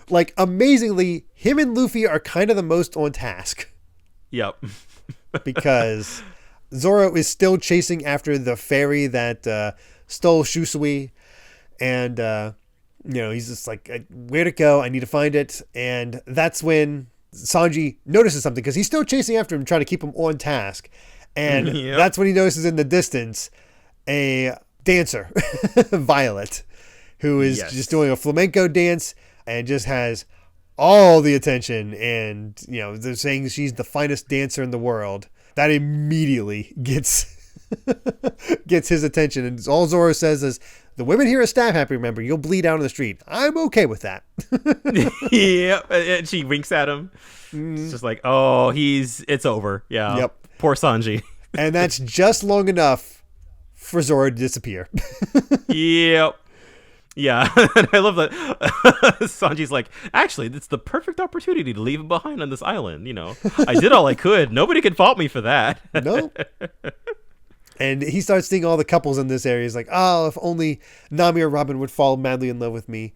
Like, amazingly, him and Luffy are kind of the most on task. Yep. Because Zoro is still chasing after the fairy that stole Shusui. And, he's just like, where'd it go? I need to find it. And that's when Sanji notices something because he's still chasing after him, trying to keep him on task. And that's when he notices in the distance a dancer, Violet, who is just doing a flamenco dance and just has all the attention. And, they're saying she's the finest dancer in the world. That immediately gets his attention. And all Zoro says is, the women here are stab happy, remember. You'll bleed out on the street. I'm okay with that. Yeah, and she winks at him. It's just like, oh, it's over. Yeah. Yep. Poor Sanji. And that's just long enough for Zoro to disappear. Yep. Yeah, and I love that Sanji's like, actually, it's the perfect opportunity to leave him behind on this island. I did all I could. Nobody could fault me for that. Nope. And he starts seeing all the couples in this area. He's like, oh, if only Nami or Robin would fall madly in love with me.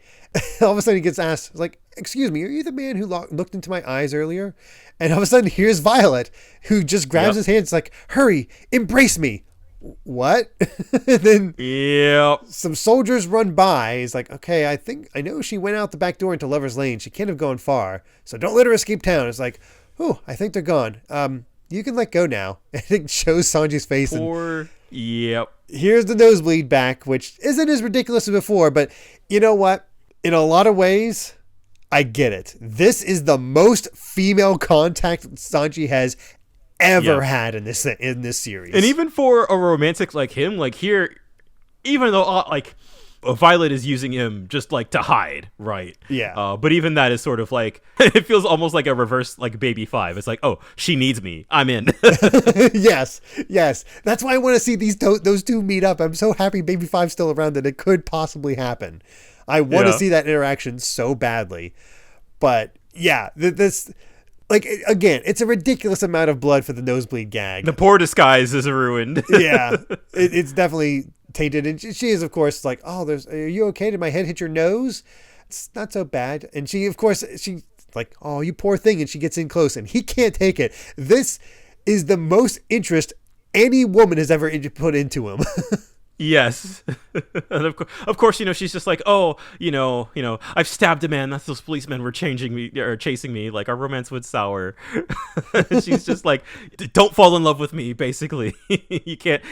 All of a sudden he gets asked, like, excuse me, are you the man who looked into my eyes earlier? And all of a sudden here's Violet, who just grabs his hands like, hurry, embrace me. What? And then some soldiers run by. He's like, okay, I know she went out the back door into Lover's Lane. She can't have gone far. So don't let her escape town. It's like, oh, I think they're gone. You can let go now. And it shows Sanji's face. Here's the nosebleed back, which isn't as ridiculous as before. But you know what? In a lot of ways, I get it. This is the most female contact Sanji has ever had in this series. And even for a romantic like him, like here, even though Violet is using him just like to hide, right? Yeah. But even that is sort of like, it feels almost like a reverse like Baby 5. It's like, oh, she needs me. I'm in. Yes. That's why I want to see those two meet up. I'm so happy Baby 5's still around that it could possibly happen. I want to see that interaction so badly. But yeah, this, like, again, it's a ridiculous amount of blood for the nosebleed gag. The poor disguise is ruined. Yeah, it's definitely tainted. And she is, of course, like, oh, are you okay? Did my head hit your nose? it's not so bad. And she, of course, she like, oh, you poor thing. And she gets in close and he can't take it. This is the most interest any woman has ever put into him. Yes. And of course, she's just like, oh, I've stabbed a man. That's those policemen were chasing me. Like, our romance would sour. She's just like, don't fall in love with me, basically. You can't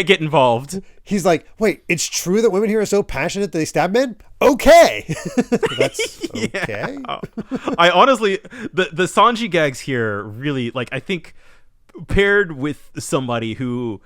get involved. He's like, wait, it's true that women here are so passionate that they stab men? Okay. That's okay. Yeah. I honestly, the Sanji gags here really, like, I think paired with somebody who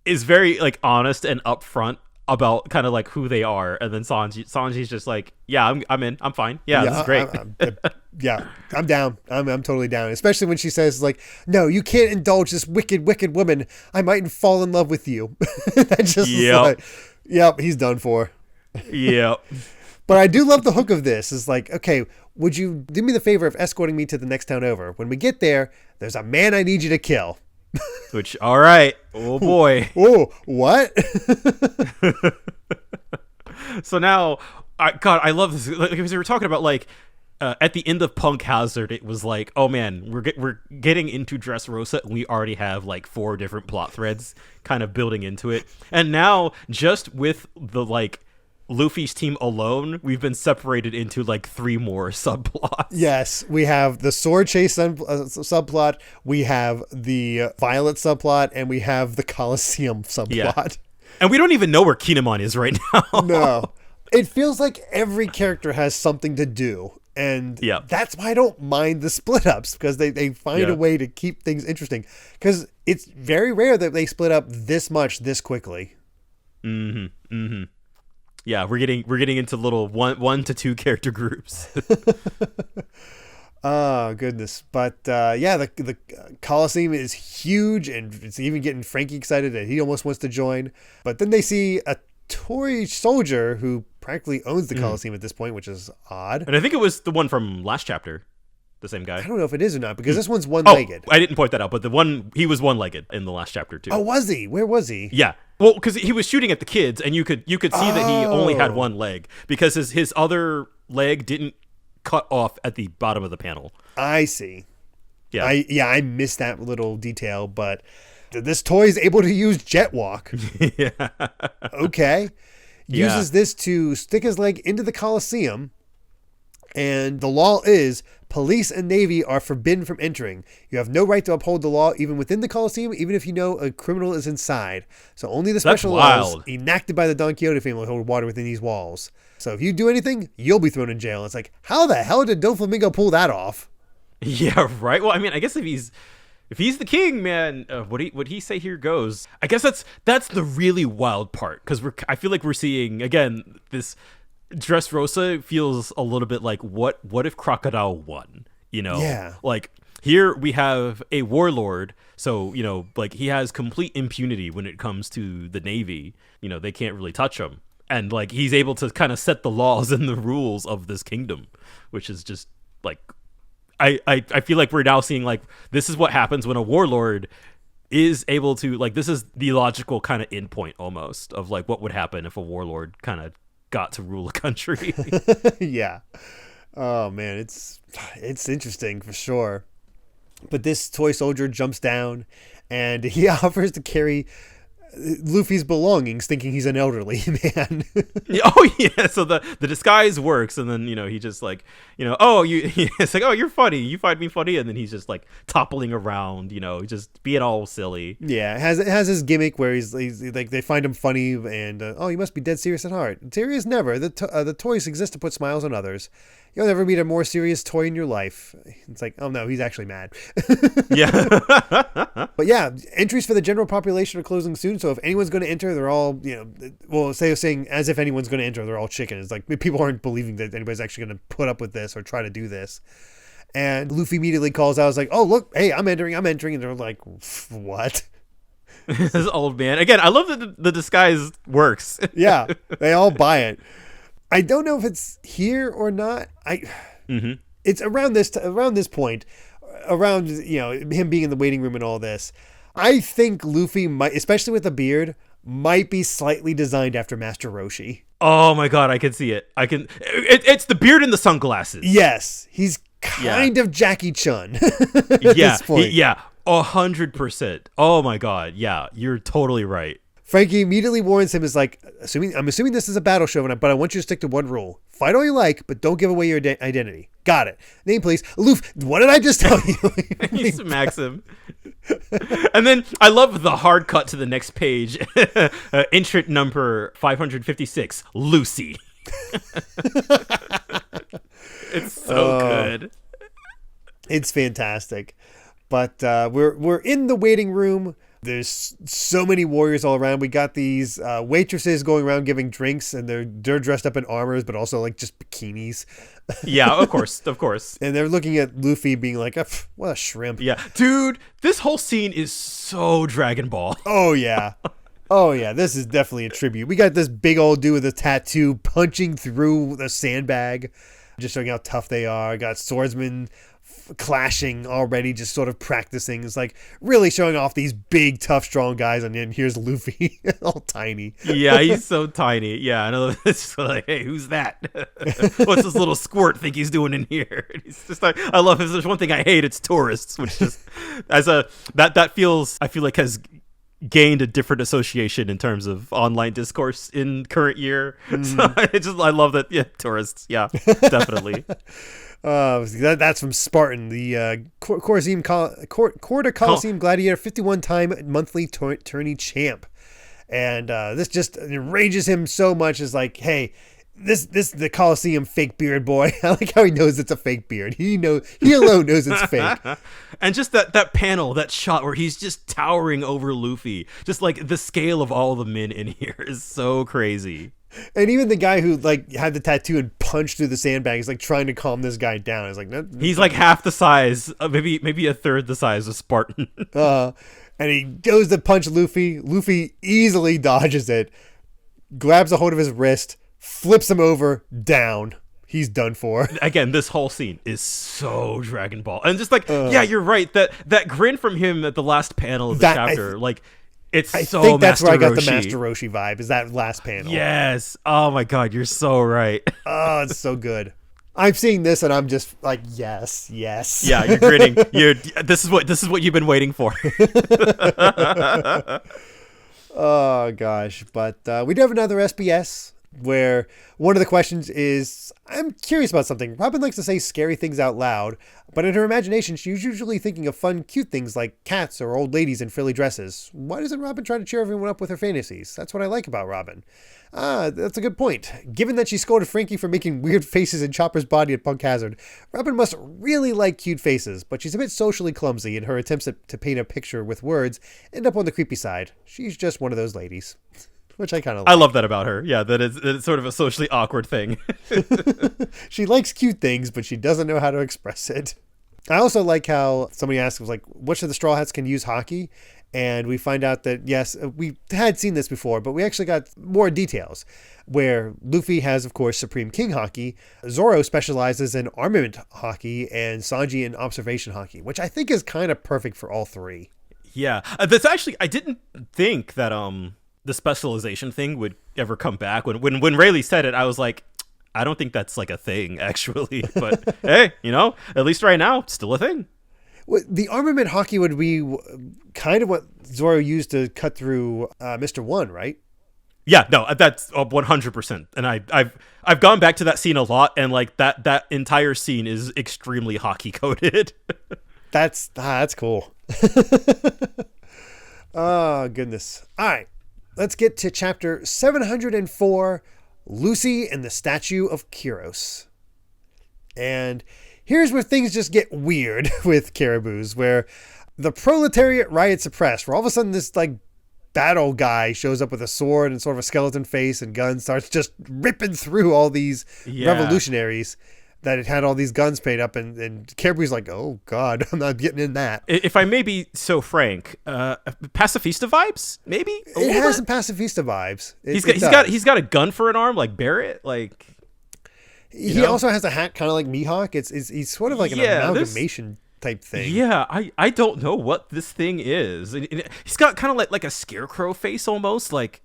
is very like honest and upfront about kind of like who they are, and then Sanji's just like, yeah, I'm in, I'm fine, yeah, this is great. I'm down. I'm totally down, especially when she says like, no, you can't indulge this wicked woman, I mightn't fall in love with you. That just like, yep, he's done for. Yep. But I do love the hook of this. Is like, okay, would you do me the favor of escorting me to the next town over? When we get there, there's a man I need you to kill. Which, all right. Oh, boy. Oh, what? So now, I love this. Because we were talking about, like, at the end of Punk Hazard, it was like, oh, man, we're getting into Dressrosa, and we already have, like, 4 different plot threads kind of building into it. And now, just with the, like, Luffy's team alone, we've been separated into like 3 more subplots. Yes, we have the sword chase subplot, we have the Violet subplot, and we have the Coliseum subplot. Yeah. And we don't even know where Kinemon is right now. No. It feels like every character has something to do. And that's why I don't mind the split ups, because they find a way to keep things interesting. Because it's very rare that they split up this much this quickly. Mm-hmm. Mm-hmm. Yeah, we're getting into little 1 to 2 character groups. Oh, goodness. But the Coliseum is huge, and it's even getting Frankie excited that he almost wants to join. But then they see a toy soldier who practically owns the Coliseum at this point, which is odd. And I think it was the one from last chapter. The same guy. I don't know if it is or not, because this one's one-legged. I didn't point that out, but he was one-legged in the last chapter too. Oh, was he? Where was he? Yeah. Well, because he was shooting at the kids, and you could see that he only had one leg, because his other leg didn't cut off at the bottom of the panel. I see. Yeah. I missed that little detail, but this toy is able to use jet walk. Yeah. Okay. Uses this to stick his leg into the Coliseum. And the law is police and Navy are forbidden from entering. You have no right to uphold the law even within the Coliseum, even if you know a criminal is inside. So only the special laws enacted by the Don Quixote family hold water within these walls. So if you do anything, you'll be thrown in jail. It's like, how the hell did Doflamingo pull that off? Yeah, right. Well, I mean, I guess if he's the king, man, what he say here goes. I guess that's the really wild part, because I feel like we're seeing again this. Dressrosa feels a little bit like what if Crocodile won, Yeah. Like here we have a warlord, so like he has complete impunity when it comes to the Navy. They can't really touch him, and like he's able to kind of set the laws and the rules of this kingdom, which is just like I feel like we're now seeing like this is what happens when a warlord is able to, like, this is the logical kind of endpoint almost of like what would happen if a warlord kind of got to rule a country. Yeah. Oh man, it's interesting for sure. But this toy soldier jumps down and he offers to carry Luffy's belongings, thinking he's an elderly man. Oh yeah, so the disguise works, and then he just like it's like, oh, you're funny, you find me funny, and then he's just like toppling around, just being all silly. Yeah, it has his gimmick where he's like, they find him funny, and oh, you must be dead serious at heart. Serious never. The toys exist to put smiles on others. You'll never meet a more serious toy in your life. It's like, oh no, he's actually mad. Yeah. But yeah, entries for the general population are closing soon. So if anyone's going to enter, they're all, saying as if anyone's going to enter, they're all chicken. It's like people aren't believing that anybody's actually going to put up with this or try to do this. And Luffy immediately calls out, like, oh, look, hey, I'm entering. And they're like, what? This old man. Again, I love that the disguise works. Yeah, they all buy it. I don't know if it's here or not. It's around this point, around him being in the waiting room and all this. I think Luffy might, especially with the beard, might be slightly designed after Master Roshi. Oh my god, I can see it. It's the beard and the sunglasses. Yes, he's kind of Jackie Chun. Yeah, 100%. Oh my god, yeah, you're totally right. Frankie immediately warns him, is like, I'm assuming this is a battle show, but I want you to stick to one rule. Fight all you like, but don't give away your identity. Got it. Name, please. Aloof, what did I just tell you? He smacks him. And then I love the hard cut to the next page. Entrant number 556, Lucy. It's so good. It's fantastic. But we're in the waiting room. There's so many warriors all around. We got these waitresses going around giving drinks, and they're dressed up in armors, but also like just bikinis. Yeah, of course. And they're looking at Luffy being like, what a shrimp. Yeah. Dude, this whole scene is so Dragon Ball. Oh, yeah. This is definitely a tribute. We got this big old dude with a tattoo punching through the sandbag, just showing how tough they are. Got swordsmen clashing already, just sort of practicing. It's like really showing off these big, tough, strong guys, and then here's Luffy, all tiny. Yeah, he's so tiny. Yeah, I know. It's just like, hey, who's that? What's this little squirt think he's doing in here? And he's just like, I love it. If there's one thing I hate, it's tourists, which is that feels, I feel like, has gained a different association in terms of online discourse in current year. So I love that. Yeah, tourists. Yeah, definitely. That's from Spartan, the Corrida Coliseum Gladiator, 51-time monthly tourney champ. And this just enrages him so much. Is like, hey, this the Coliseum fake beard boy. I like how he knows it's a fake beard. He alone knows it's fake. And just that panel, that shot where he's just towering over Luffy. Just like the scale of all the men in here is so crazy. And even the guy who like had the tattoo and punched through the sandbag is like trying to calm this guy down. He's like, no, he's like half the size, maybe a third the size of Spartan. And he goes to punch Luffy. Luffy easily dodges it, grabs a hold of his wrist, flips him over, down. He's done for. Again, this whole scene is so Dragon Ball, and just like, yeah, you're right. That grin from him at the last panel of the chapter, I think that's Master where I got Roshi. the Master Roshi vibe, is that last panel. Yes. Oh my god, you're so right. Oh, it's so good. I'm seeing this and I'm just like, yes. Yeah, you're grinning. This is what you've been waiting for. Oh gosh, but we do have another SBS where one of the questions is, I'm curious about something. Robin likes to say scary things out loud, but in her imagination, she's usually thinking of fun, cute things like cats or old ladies in frilly dresses. Why doesn't Robin try to cheer everyone up with her fantasies? That's what I like about Robin. That's a good point. Given that she scolded Frankie for making weird faces in Chopper's body at Punk Hazard, Robin must really like cute faces, but she's a bit socially clumsy, and her attempts to paint a picture with words end up on the creepy side. She's just one of those ladies. Which I kind of like. I love that about her. Yeah, that it's sort of a socially awkward thing. She likes cute things, but she doesn't know how to express it. I also like how somebody asked, was like, which of the Straw Hats can use hockey? And we find out that, yes, we had seen this before, but we actually got more details. Where Luffy has, of course, Supreme King hockey. Zoro specializes in armament hockey, and Sanji in observation hockey, which I think is kind of perfect for all three. Yeah, that's actually, I didn't think that the specialization thing would ever come back. When Rayleigh said it, I was like, I don't think that's like a thing, actually. But hey, at least right now, it's still a thing. Well, the armament hockey would be kind of what Zoro used to cut through Mr. One, right? Yeah, no, that's 100%. And I've gone back to that scene a lot, and like that entire scene is extremely hockey coded. That's cool. Oh, goodness. All right. Let's get to chapter 704, Lucy and the Statue of Kyros. And here's where things just get weird with Caribous, where the proletariat riot suppressed, where all of a sudden this like battle guy shows up with a sword and sort of a skeleton face and guns, starts just ripping through all these revolutionaries that it had all these guns paid up, and Caribou's like, oh god, I'm not getting in that. If I may be so frank, pacifista vibes, maybe? It has some pacifista vibes. He's got a gun for an arm, like Barrett, like... He also has a hat kind of like Mihawk. He's sort of like an amalgamation type thing. Yeah, I don't know what this thing is. He's got kind of like a scarecrow face almost. Like,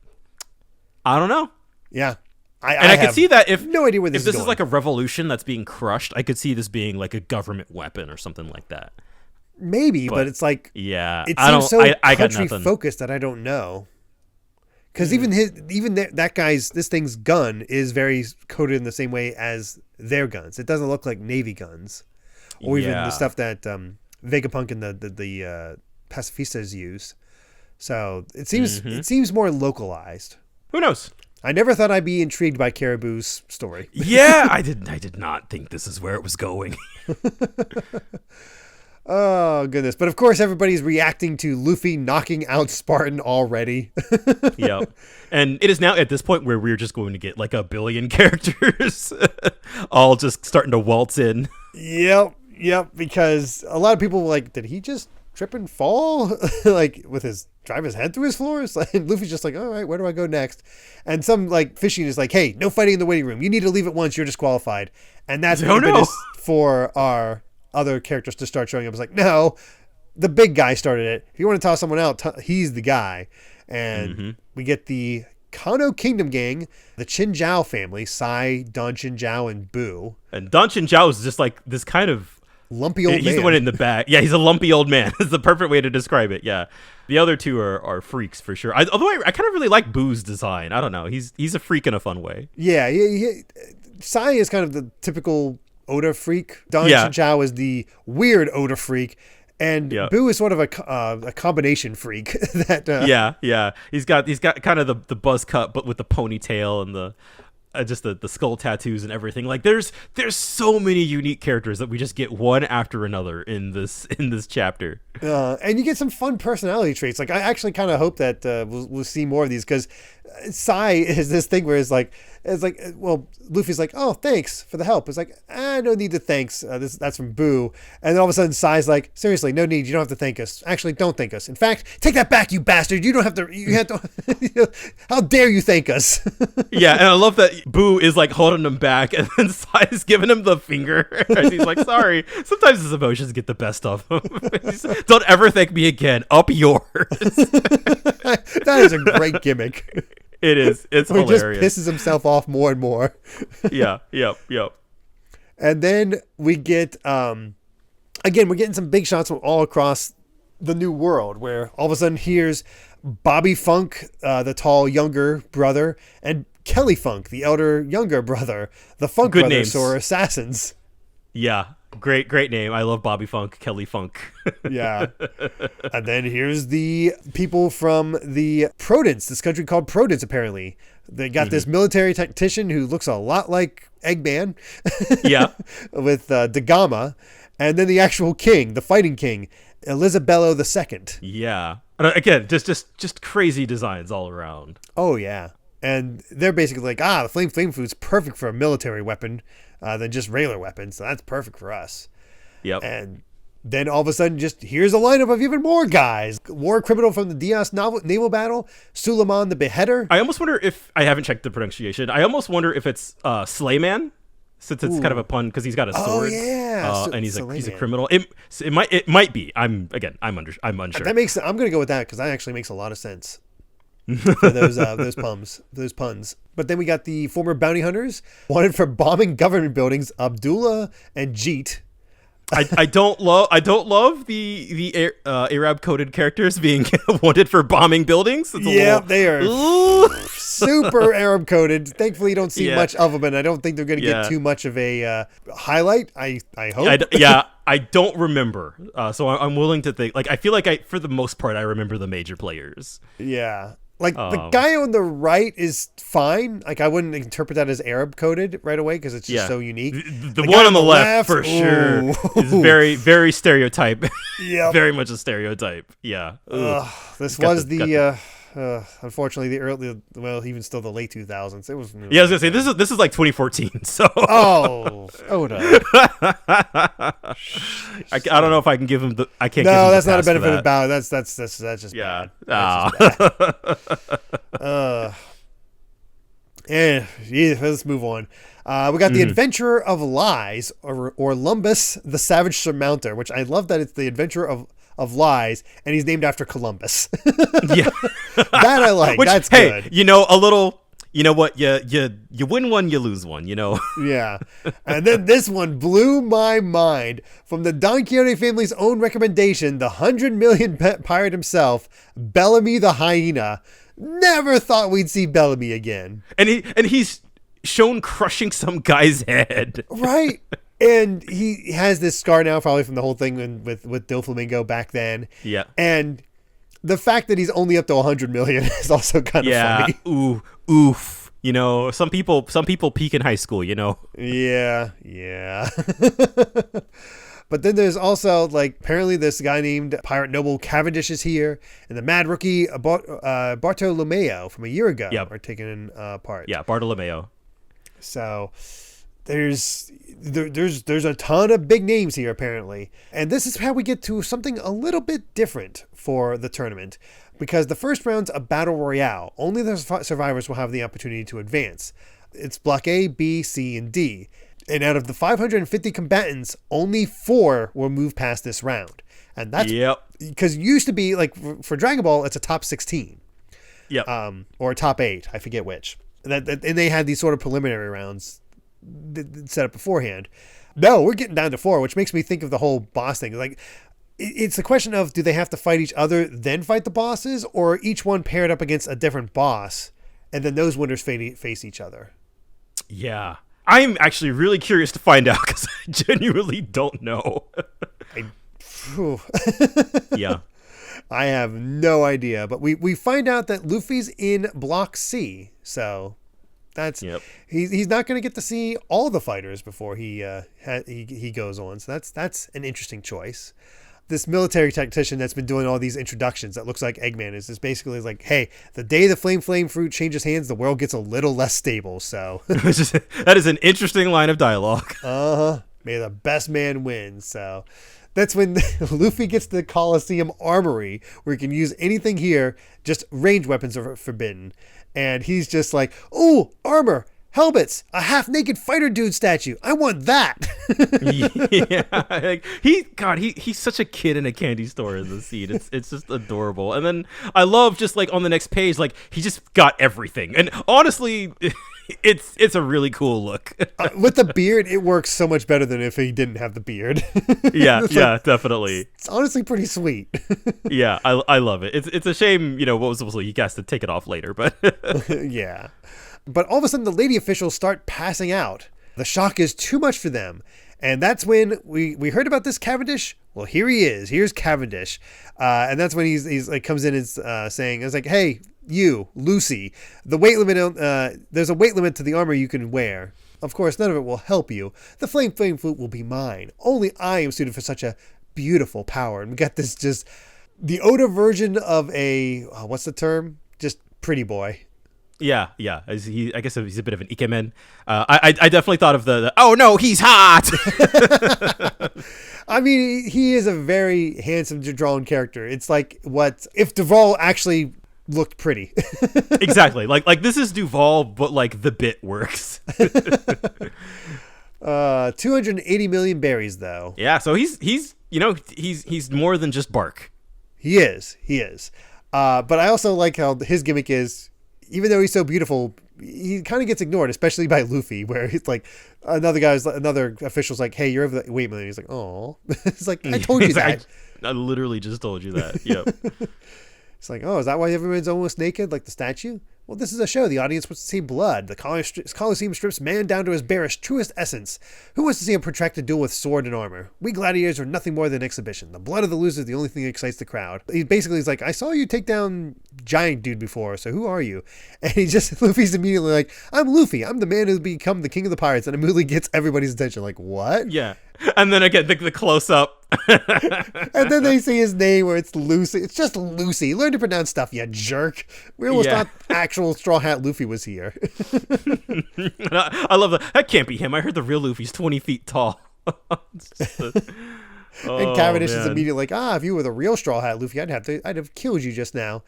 I don't know. Yeah. I could see that if no idea where this is going. Is like a revolution that's being crushed, I could see this being like a government weapon or something like that. Maybe, but it's like, yeah, it seems so country focused that I don't know. Because this thing's gun is very coded in the same way as their guns. It doesn't look like Navy guns, or even the stuff that Vegapunk and the pacifistas use. So it seems more localized. Who knows? I never thought I'd be intrigued by Caribou's story. Yeah, I did not think this is where it was going. Oh, goodness. But of course, everybody's reacting to Luffy knocking out Spartan already. Yep. And it is now at this point where we're just going to get like a billion characters all just starting to waltz in. Yep. Because a lot of people were like, did he just trip and fall? Like with drive his head through his floors? And Luffy's just like, all right, where do I go next? And some like fishing is like, hey, no fighting in the waiting room. You need to leave at once. You're disqualified. And that's the impetus for our other characters to start showing up. It's like, no, the big guy started it. If you want to toss someone out, he's the guy. And we get the Kano Kingdom gang, the Chinjiao family, Sai, Don Chinjiao, and Boo. And Don Chinjiao is just like this kind of lumpy old man. He's the one in the back. Yeah, he's a lumpy old man. It's the perfect way to describe it. Yeah. The other two are freaks for sure. Although I kind of really like Boo's design. I don't know. He's a freak in a fun way. Yeah. Sai is kind of the typical Oda freak. Don Chinjiao is the weird Oda freak. And Boo is sort of a combination freak. Yeah. He's got kind of the buzz cut, but with the ponytail and the just the skull tattoos and everything. Like there's so many unique characters that we just get one after another in this chapter. And you get some fun personality traits. Like I actually kind of hope that we'll see more of these, because Sai is this thing where it's like, well, Luffy's like, oh, thanks for the help. It's like, no need to thanks. That's from Boo. And then all of a sudden Sai's like, seriously, no need. You don't have to thank us. Actually, don't thank us. In fact, take that back, you bastard. You don't have to. You have to. How dare you thank us? Yeah, and I love that Boo is like holding him back, and then Sai's giving him the finger. And he's like, sorry. Sometimes his emotions get the best of him. Don't ever thank me again. Up yours. That is a great gimmick. It is. It's hilarious. He just pisses himself off more and more. Yeah. Yep. And then we get, again, we're getting some big shots from all across the new world, where all of a sudden here's Bobby Funk, the tall younger brother, and Kelly Funk, the elder younger brother. The Funk Good brothers names. are assassins. Yeah. Great name. I love Bobby Funk, Kelly Funk. Yeah. And then here's the people from the Prudence, this country called Prudence, apparently. They got this military tactician who looks a lot like Eggman. Yeah. With Dagama. And then the actual king, the fighting king, Elizabello II. Yeah. Again, just crazy designs all around. Oh, yeah. And they're basically like, the flame food's perfect for a military weapon than just regular weapons. So that's perfect for us. Yep. And then all of a sudden, just here's a lineup of even more guys. War criminal from the Diaz naval battle, Suleiman the Beheader. I almost wonder if, I haven't checked the pronunciation, I almost wonder if it's Slayman, since it's kind of a pun because he's got a sword. Oh, yeah. And he's a criminal. It might be. I'm unsure. I'm going to go with that because that actually makes a lot of sense. For those puns. But then we got the former bounty hunters wanted for bombing government buildings, Abdullah and Jeet. I don't love the Arab coded characters being wanted for bombing buildings. They are super Arab coded. Thankfully, you don't see much of them, and I don't think they're going to get too much of a highlight. I hope. I don't remember, so I'm willing to think. Like I feel like for the most part, I remember the major players. Yeah. Like, the guy on the right is fine. Like, I wouldn't interpret that as Arab coded right away because it's just so unique. The one on the left, for sure, is very, very stereotype. Yeah. Very much a stereotype. Yeah. This was unfortunately, even still the late 2000s. It was. Yeah, I was gonna say this is like 2014. So. Oh no. I don't know if I can give him the. I can't. No, that's not a benefit of doubt. That's just bad. That's just bad. Let's move on. We got the Adventurer of Lies, or Lumbus the Savage Surmounter, which I love that it's the Adventurer of Lies, and he's named after Columbus. Yeah. That I like. Which, that's hey, good. a little... You know what? You win one, you lose one, Yeah. And then this one blew my mind. From the Don Quixote family's own recommendation, the 100 million pirate himself, Bellamy the Hyena. Never thought we'd see Bellamy again. And he's shown crushing some guy's head. Right. And he has this scar now, probably from the whole thing with Doflamingo back then. Yeah. And the fact that he's only up to 100 million is also kind of funny. Oof. Some people peak in high school, Yeah. But then there's also, apparently this guy named Pirate Noble Cavendish is here, and the Mad Rookie Bartolomeo from a year ago are taking part. Yeah, Bartolomeo. So there's a ton of big names here, apparently. And this is how we get to something a little bit different for the tournament, because the first round's a battle royale. Only the survivors will have the opportunity to advance. It's block A, B, C, and D. And out of the 550 combatants, only 4 will move past this round. And that's because it used to be, for Dragon Ball, it's a top 16. Or a top 8, I forget which. And they had these sort of preliminary rounds set up beforehand. No, we're getting down to 4, which makes me think of the whole boss thing. It's a question of, do they have to fight each other, then fight the bosses, or each one paired up against a different boss, and then those winners face each other? Yeah. I'm actually really curious to find out, because I genuinely don't know. Yeah. I have no idea, but we find out that Luffy's in Block C, so that's he's not going to get to see all the fighters before he goes on. So that's an interesting choice. This military tactician that's been doing all these introductions that looks like Eggman is just basically like, hey, the day the flame fruit changes hands, the world gets a little less stable. So that is an interesting line of dialogue. May the best man win. So that's when Luffy gets the Coliseum armory, where he can use anything here. Just ranged weapons are forbidden. And he's just like, oh, armor, helmets, a half-naked fighter dude statue. I want that. He's such a kid in a candy store in the scene. It's just adorable. And then I love just on the next page, he just got everything. And honestly, it's a really cool look. With the beard, it works so much better than if he didn't have the beard. Yeah, definitely. It's honestly pretty sweet. Yeah, I love it. It's a shame, what was supposed to, he has to take it off later, but yeah. But all of a sudden, the lady officials start passing out. The shock is too much for them. And that's when we heard about this Cavendish. Well, here he is. Here's Cavendish. And that's when he's comes in and saying, it's like, hey, you, Lucy, the weight limit, there's a weight limit to the armor you can wear. Of course, none of it will help you. The flame flute will be mine. Only I am suited for such a beautiful power. And we got this just the Oda version of a, what's the term? Just pretty boy. Yeah. I guess he's a bit of an ikemen. I definitely thought of the oh no, he's hot. I mean, he is a very handsome, drawn character. It's like what if Duval actually looked pretty. Exactly. Like this is Duval, but the bit works. 280 million berries, though. Yeah, so he's more than just bark. He is. But I also like how his gimmick is, even though he's so beautiful, he kind of gets ignored, especially by Luffy, where it's like another official's like, hey, you're over the weight limit. He's like, oh. It's like, I told you that. I literally just told you that. Yep. It's like, oh, is that why everyone's almost naked, like the statue? Well, this is a show. The audience wants to see blood. The Coliseum strips man down to his barest, truest essence. Who wants to see a protracted duel with sword and armor? We gladiators are nothing more than an exhibition. The blood of the loser is the only thing that excites the crowd. He basically is like, I saw you take down giant dude before, so who are you? And Luffy's immediately like, I'm Luffy. I'm the man who's become the king of the pirates. And immediately gets everybody's attention. Like, what? Yeah. And then again, the close up. And then they say his name where it's Lucy. It's just Lucy. Learn to pronounce stuff, you jerk. We almost thought actual Straw Hat Luffy was here. I love that. That can't be him. I heard the real Luffy's 20 feet tall. And Cavendish is immediately like, if you were the real Straw Hat Luffy, I'd have killed you just now.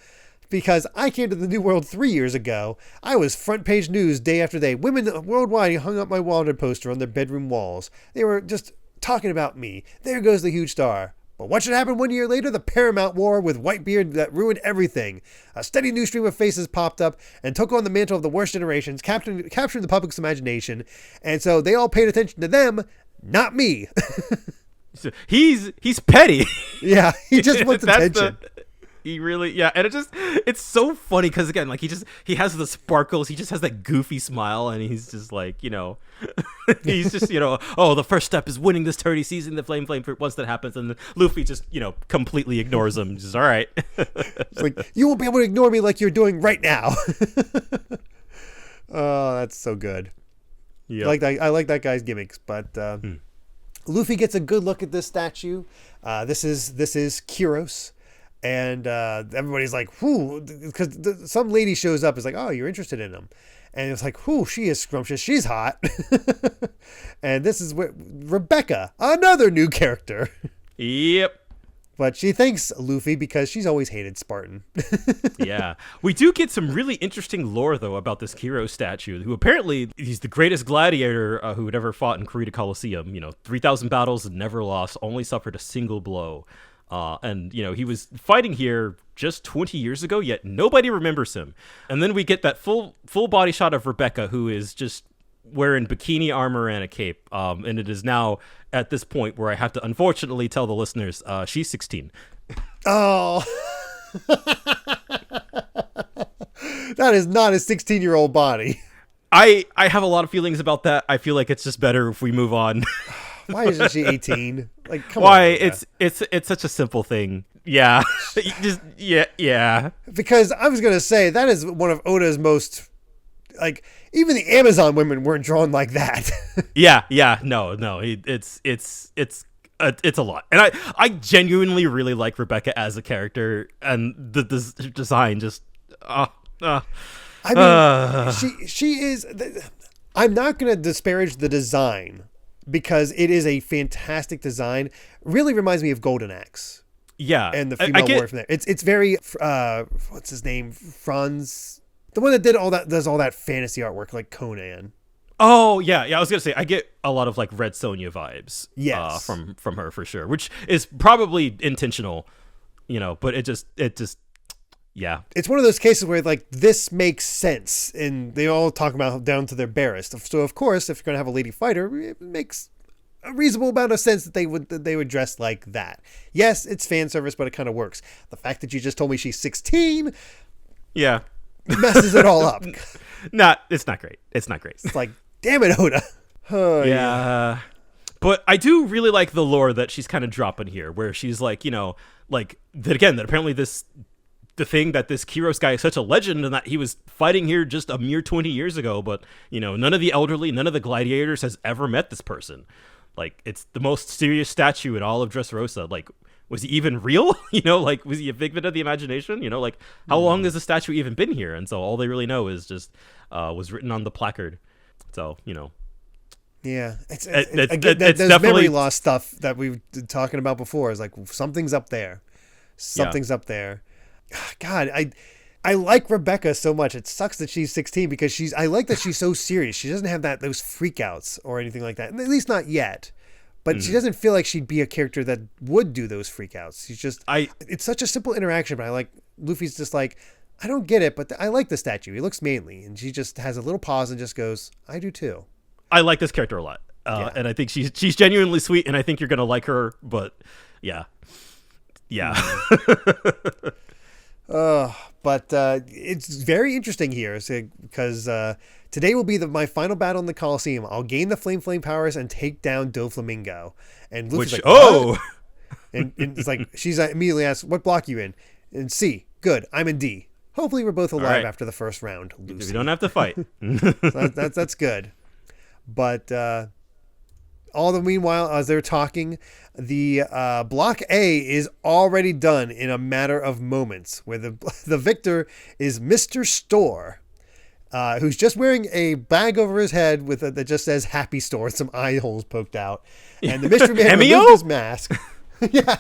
because I came to the New World 3 years ago. I was front page news day after day. Women worldwide hung up my wanted poster on their bedroom walls. They were just talking about me. There goes the huge star. But what should happen 1 year later? The Paramount War with Whitebeard that ruined everything. A steady new stream of faces popped up and took on the mantle of the worst generations, capturing the public's imagination. And so they all paid attention to them, not me. He's petty. Yeah, he just wants attention. He really, yeah, and it's so funny because again, like he has the sparkles, he just has that goofy smile, and he's just like, he's just, oh, the first step is winning this 30 season, the flame fruit. Once that happens, and Luffy just, completely ignores him. Just all right. It's like, you won't be able to ignore me like you're doing right now. Oh, that's so good. Yeah, I like that guy's gimmicks, but Luffy gets a good look at this statue. This is Kyros. And everybody's like, whoo, because some lady shows up, is like, oh, you're interested in him. And it's like, whoo, she is scrumptious. She's hot. And this is Rebecca, another new character. Yep. But she thanks Luffy because she's always hated Spartan. Yeah. We do get some really interesting lore, though, about this hero statue, who apparently he's the greatest gladiator who had ever fought in Corrida Coliseum. 3,000 battles and never lost, only suffered a single blow. And he was fighting here just 20 years ago, yet nobody remembers him. And then we get that full body shot of Rebecca, who is just wearing bikini armor and a cape. And it is now at this point where I have to unfortunately tell the listeners she's 16. Oh, that is not a 16-year-old body. I have a lot of feelings about that. I feel like it's just better if we move on. Why isn't she 18? Like, come on. Why? It's such a simple thing. Yeah. Just yeah. Because I was gonna say that is one of Oda's most, like, even the Amazon women weren't drawn like that. Yeah. No. It's a lot, and I genuinely really like Rebecca as a character, and the design just. I mean, she is. I'm not gonna disparage the design, because it is a fantastic design. Really reminds me of Golden Axe. Yeah. And the female warrior from there. It's very, what's his name? Franz. The one that does all that fantasy artwork like Conan. Oh, yeah. I was going to say, I get a lot of like Red Sonja vibes. Yes. From her for sure, which is probably intentional, but it just, yeah. It's one of those cases where like this makes sense, and they all talk about down to their barest. So of course, if you're going to have a lady fighter, it makes a reasonable amount of sense that they would dress like that. Yes, it's fan service, but it kind of works. The fact that you just told me she's 16, yeah, messes it all up. It's not great. It's not great. It's like, damn it, Oda. Oh, yeah. But I do really like the lore that she's kind of dropping here, where she's like, like that apparently the thing that this Kyros guy is such a legend, and that he was fighting here just a mere 20 years ago, but none of the elderly, none of the gladiators has ever met this person. Like, it's the most serious statue in all of Dressrosa. Like, was he even real? Like, was he a figment of the imagination? Like, how long has the statue even been here? And so all they really know is just was written on the placard. So yeah, it's definitely memory loss stuff that we've been talking about before. Is like, something's up there. Something's up there. God, I like Rebecca so much. It sucks that she's 16, because I like that she's so serious. She doesn't have those freakouts or anything like that. At least not yet. But she doesn't feel like she'd be a character that would do those freakouts. She's just, it's such a simple interaction, but I like, Luffy's just like, I don't get it, but I like the statue. He looks manly, and she just has a little pause and just goes, I do too. I like this character a lot. And I think she's genuinely sweet, and I think you're going to like her, but yeah. But it's very interesting here, because today will be my final battle in the Coliseum. I'll gain the flame powers and take down Doflamingo. And Luffy's like, what? And it's like, she's immediately asks, what block you in? And C. Good, I'm in D. Hopefully we're both alive after the first round, Lucy. We don't have to fight. So that's good. But all the meanwhile, as they're talking, the block A is already done in a matter of moments, where the victor is Mr. Store, who's just wearing a bag over his head that just says Happy Store with some eye holes poked out. And the mystery man removed his mask. Yeah.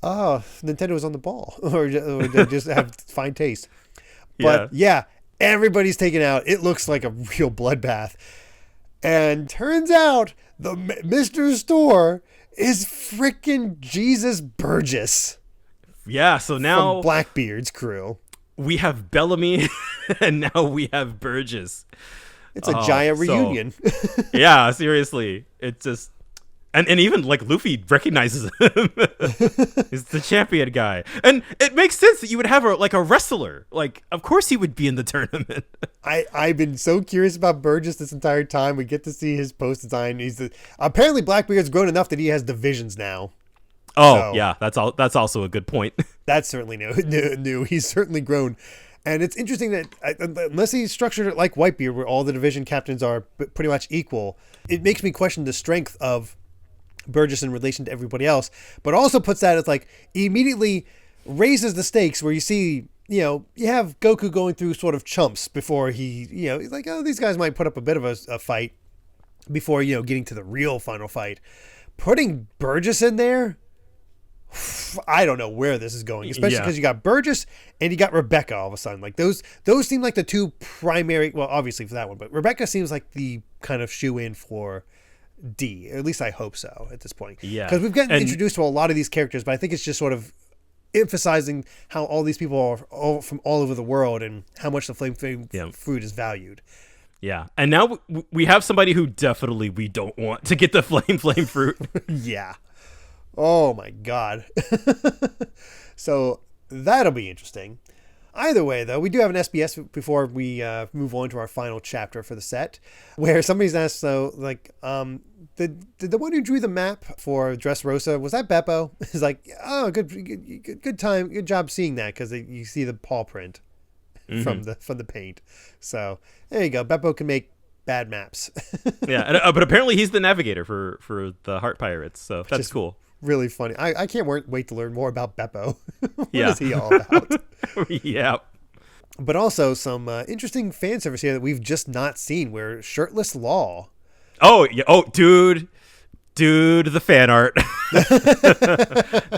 oh, Nintendo was on the ball, or they just have fine taste. But yeah, everybody's taken out. It looks like a real bloodbath. And turns out the Mr. Store is freaking Jesus Burgess. Yeah, so now... from Blackbeard's crew. We have Bellamy, and now we have Burgess. It's a giant reunion. Yeah, seriously. It's just... And even, like, Luffy recognizes him. He's the champion guy. And it makes sense that you would have a wrestler. Like, of course he would be in the tournament. I've been so curious about Burgess this entire time. We get to see his post design. Apparently Blackbeard's grown enough that he has divisions now. Oh, so, yeah. That's also a good point. That's certainly new. He's certainly grown. And it's interesting that unless he's structured it like Whitebeard, where all the division captains are pretty much equal, it makes me question the strength of Burgess in relation to everybody else, but also puts that as like immediately raises the stakes where you see, you have Goku going through sort of chumps before he, he's like, oh, these guys might put up a bit of a fight before, getting to the real final fight. Putting Burgess in there, I don't know where this is going, especially because you got Burgess and you got Rebecca all of a sudden. Like those seem like the two primary, well, obviously for that one, but Rebecca seems like the kind of shoe-in for D. At least I hope so at this point. Yeah. Because we've gotten introduced to a lot of these characters, but I think it's just sort of emphasizing how all these people are all from all over the world and how much the flame fruit is valued. Yeah. And now we have somebody who definitely we don't want to get the flame fruit. Yeah. Oh my God. So that'll be interesting. Either way, though, we do have an SBS before we move on to our final chapter for the set, where somebody's asked, did the one who drew the map for Dressrosa, was that Beppo? He's like, oh, good time, good job seeing that, because you see the paw print from the paint. So there you go. Beppo can make bad maps. Yeah, but apparently he's the navigator for the Heart Pirates, so that's cool. Really funny. I can't wait to learn more about Beppo. What is he all about? Yeah. But also some interesting fan service here that we've just not seen, where shirtless Law. Oh, yeah. Oh, dude, the fan art.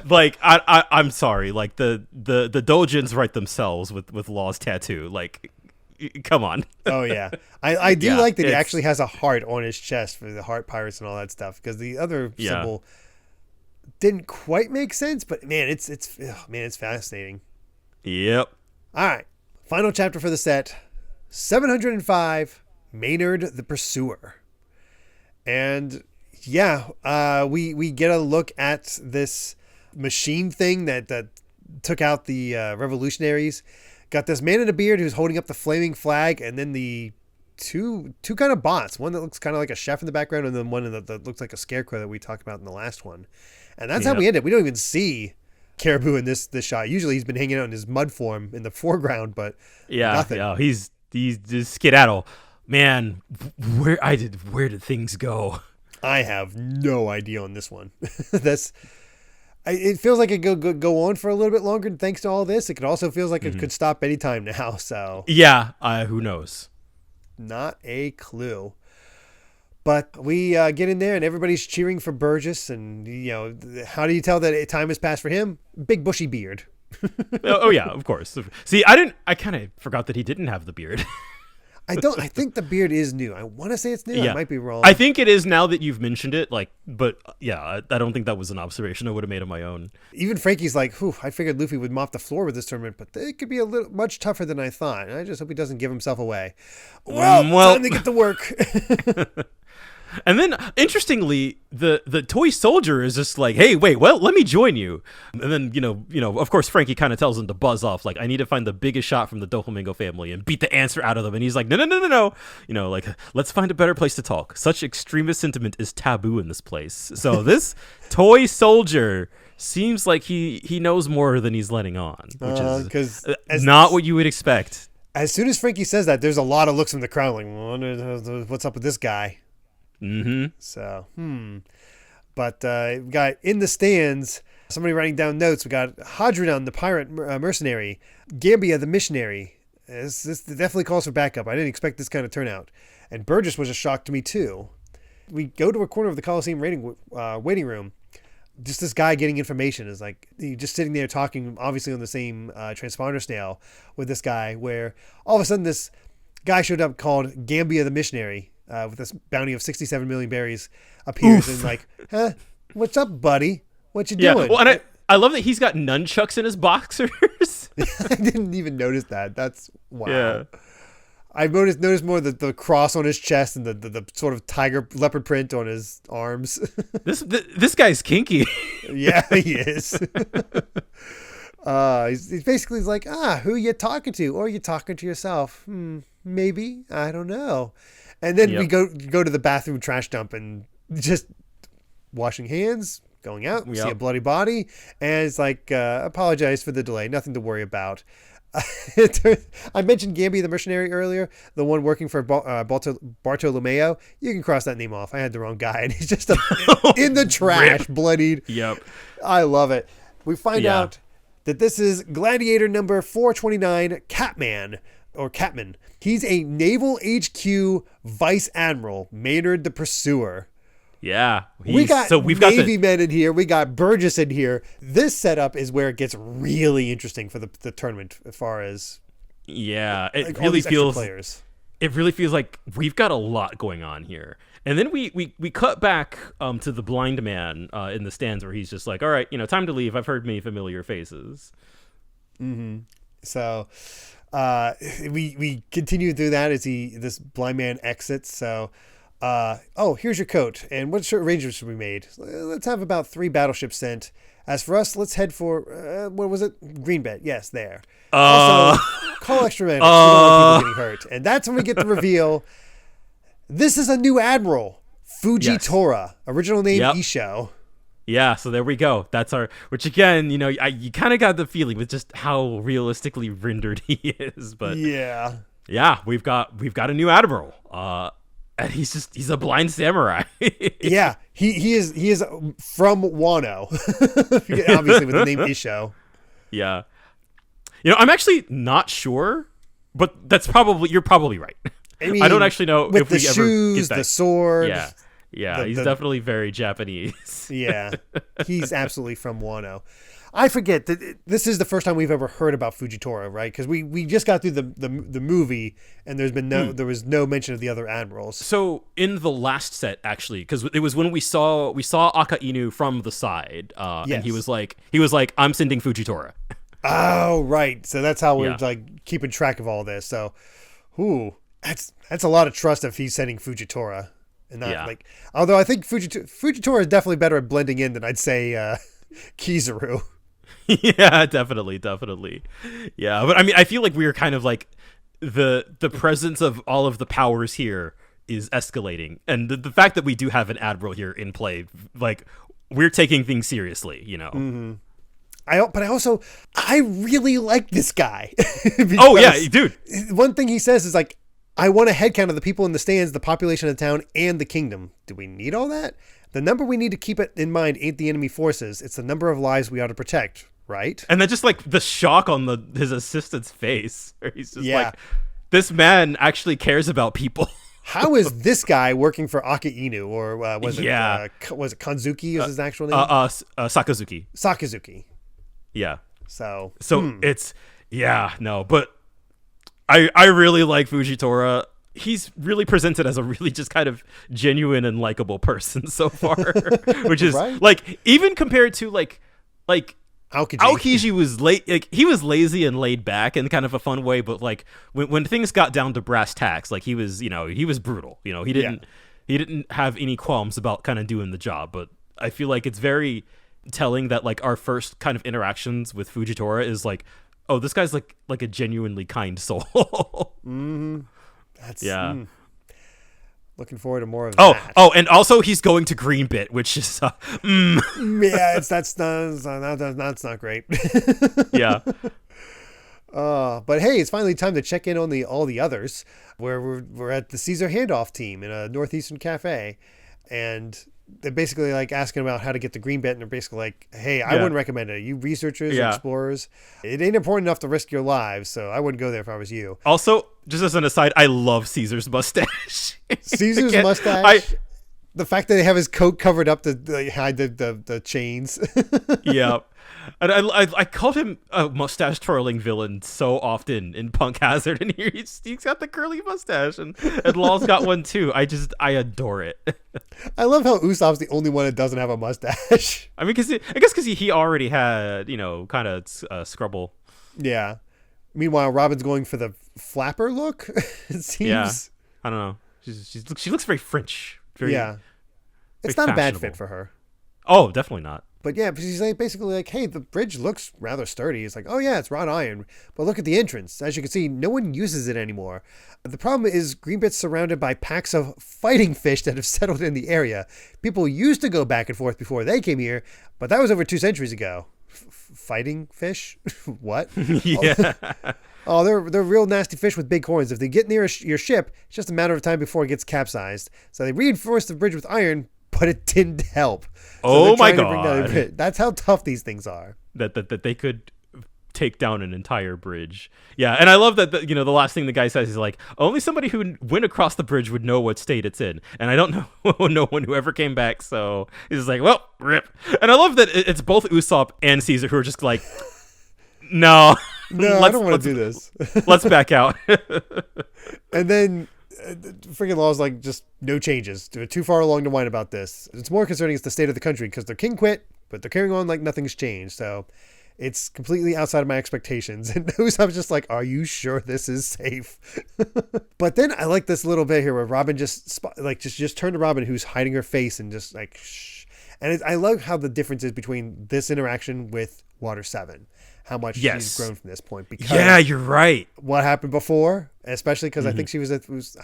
Like, I'm sorry. Like the Doujins write themselves with Law's tattoo. Like, come on. Oh yeah, I do like that he actually has a heart on his chest for the Heart Pirates and all that stuff, because the other symbol didn't quite make sense, but man, it's fascinating. Yep. All right, final chapter for the set, 705, Maynard the Pursuer, and we get a look at this machine thing that took out the revolutionaries. Got this man in a beard who's holding up the flaming flag, and then the two kind of bots, one that looks kind of like a chef in the background, and then one that looks like a scarecrow that we talked about in the last one. And that's how we end it. We don't even see Caribou in this shot. Usually he's been hanging out in his mud form in the foreground, but nothing. Yeah, he's just skedaddle. Man, where did things go? I have no idea on this one. It feels like it could go on for a little bit longer thanks to all this. It could also feels like it could stop anytime now. So yeah, who knows? Not a clue. But we get in there and everybody's cheering for Burgess, and how do you tell that time has passed for him? Big bushy beard. Oh yeah, of course. See, I kind of forgot that he didn't have the beard. I think the beard is new. I want to say it's new. Yeah. I might be wrong. I think it is now that you've mentioned it. But yeah, I don't think that was an observation I would have made on my own. Even Frankie's like, I figured Luffy would mop the floor with this tournament, but it could be much tougher than I thought. And I just hope he doesn't give himself away. Well, time to get to work. And then, interestingly, the toy soldier is just like, hey, wait, well, let me join you. And then, of course, Frankie kind of tells him to buzz off. Like, I need to find the biggest shot from the Doflamingo family and beat the answer out of them. And he's like, no. Let's find a better place to talk. Such extremist sentiment is taboo in this place. So this toy soldier seems like he knows more than he's letting on, which is not what you would expect. As soon as Frankie says that, there's a lot of looks from the crowd like, what's up with this guy? Mm-hmm. So, But we got in the stands, somebody writing down notes. We got Hadrian, the pirate mercenary, Gambia, the missionary. This definitely calls for backup. I didn't expect this kind of turnout. And Burgess was a shock to me, too. We go to a corner of the Coliseum waiting room. just this guy getting information is like just sitting there talking, obviously on the same transponder snail with this guy, where all of a sudden this guy showed up called Gambia the Missionary with this bounty of 67 million berries appears. And like, huh? What's up, buddy? What you doing? Well, and I love that he's got nunchucks in his boxers. I didn't even notice that. That's wow. Yeah. I noticed more the cross on his chest and the sort of tiger leopard print on his arms. This guy's kinky. Yeah, he is. He's basically like, who you talking to? Or you talking to yourself? Maybe. I don't know. And then we go to the bathroom trash dump and just washing hands, going out, see a bloody body, and it's like, apologize for the delay, nothing to worry about. I mentioned Gambia the Missionary earlier, the one working for Bartolomeo. You can cross that name off. I had the wrong guy, and he's just in the trash, bloodied. Yep. I love it. We find out that this is Gladiator number 429, Catman. He's a Naval HQ Vice Admiral, Maynard the Pursuer. Yeah. We've got Navy men in here. We got Burgess in here. This setup is where it gets really interesting for the tournament as far as it really feels like we've got a lot going on here. And then we cut back to the blind man in the stands where he's just like, all right, time to leave. I've heard many familiar faces. Mm-hmm. So we continue through that as this blind man exits. So here's your coat. And what arrangements should we made? Let's have about 3 battleships sent. As for us, let's head for, what was it? Greenbet. Yes, there. Also, call extra men. We don't want people getting hurt. And that's when we get the reveal. This is a new admiral, Fujitora. Yes. Original name, Isho. Yeah, so there we go. That's which again, you kind of got the feeling with just how realistically rendered he is. But yeah, we've got a new admiral. And he's a blind samurai. Yeah, he is from Wano, obviously with the name Isho. Yeah, I'm actually not sure, but you're probably right. I mean, I don't actually know with if the we shoes, ever get that. The sword. Yeah, he's definitely very Japanese. Yeah, he's absolutely from Wano. I forget that this is the first time we've ever heard about Fujitora, right? Because we just got through the movie, and there was no mention of the other admirals. So in the last set, actually, because it was when we saw Aka Inu from the side, and he was like, I'm sending Fujitora. Oh, right. So that's how we're like keeping track of all this. So, that's a lot of trust if he's sending Fujitora, and not although I think Fujitora is definitely better at blending in than I'd say Kizaru. Yeah, definitely. Yeah, but I mean, I feel like we are kind of like the presence of all of the powers here is escalating, and the fact that we do have an admiral here in play, like we're taking things seriously, Mm-hmm. I really like this guy. Oh yeah, dude. One thing he says is like, I want a head count of the people in the stands, the population of the town, and the kingdom. Do we need all that? The number we need to keep it in mind ain't the enemy forces. It's the number of lives we ought to protect, right? And then just like the shock on his assistant's face, where he's just like, this man actually cares about people. How is this guy working for Aka Inu, or was it Kanzuki? Was his actual name? Sakazuki. Sakazuki. Yeah. So it's but I really like Fujitora. He's really presented as a really just kind of genuine and likable person so far, which is like, even compared to like Aokiji was he was lazy and laid back in kind of a fun way, but like when things got down to brass tacks, like he was brutal. He didn't have any qualms about kind of doing the job. But I feel like it's very telling that like our first kind of interactions with Fujitora is like, oh, this guy's like a genuinely kind soul. Mm-hmm. That's looking forward to more of that. Oh, and also he's going to Greenbit, which is that's not great. Yeah. But hey, it's finally time to check in on all the others, where we're at the Caesar handoff team in a northeastern cafe, and they're basically like asking about how to get the Greenbit, and they're basically like, hey, I wouldn't recommend it. You researchers or explorers, it ain't important enough to risk your lives, so I wouldn't go there if I was you. Also, just as an aside, I love Caesar's mustache. Caesar's mustache The fact that they have his coat covered up to hide the chains. Yeah. And I called him a mustache twirling villain so often in Punk Hazard, and here he's got the curly mustache, and Law's got one too. I adore it. I love how Usopp's the only one that doesn't have a mustache. I mean, because he already had, kind of Scrubble. Yeah. Meanwhile, Robin's going for the flapper look. It seems. Yeah. I don't know. She looks very French. Yeah. It's not a bad fit for her. Oh, definitely not. But yeah, she's basically like, hey, the bridge looks rather sturdy. It's like, oh yeah, it's wrought iron. But look at the entrance. As you can see, no one uses it anymore. The problem is Greenbit's surrounded by packs of fighting fish that have settled in the area. People used to go back and forth before they came here, but that was over 2 centuries ago. Fighting fish? What? Yeah. Oh, they're real nasty fish with big horns. If they get near your ship, it's just a matter of time before it gets capsized. So they reinforced the bridge with iron, but it didn't help. Oh my God. That's how tough these things are. That they could take down an entire bridge. Yeah, and I love that the last thing the guy says is like, only somebody who went across the bridge would know what state it's in. And I don't know no one who ever came back, so he's just like, well, rip. And I love that it's both Usopp and Caesar who are just like, no. No, I don't want to do this. Let's back out. And then freaking Law's like, just no changes. They're too far along to whine about this. It's more concerning is the state of the country because their king quit, but they're carrying on like nothing's changed. So it's completely outside of my expectations. And Usopp's just like, are you sure this is safe? But then I like this little bit here where Robin just turned to Robin, who's hiding her face, and just like, shh. And I love how the difference is between this interaction with Water 7. How much she's grown from this point. Because yeah, you're right. What happened before, especially because I think she was I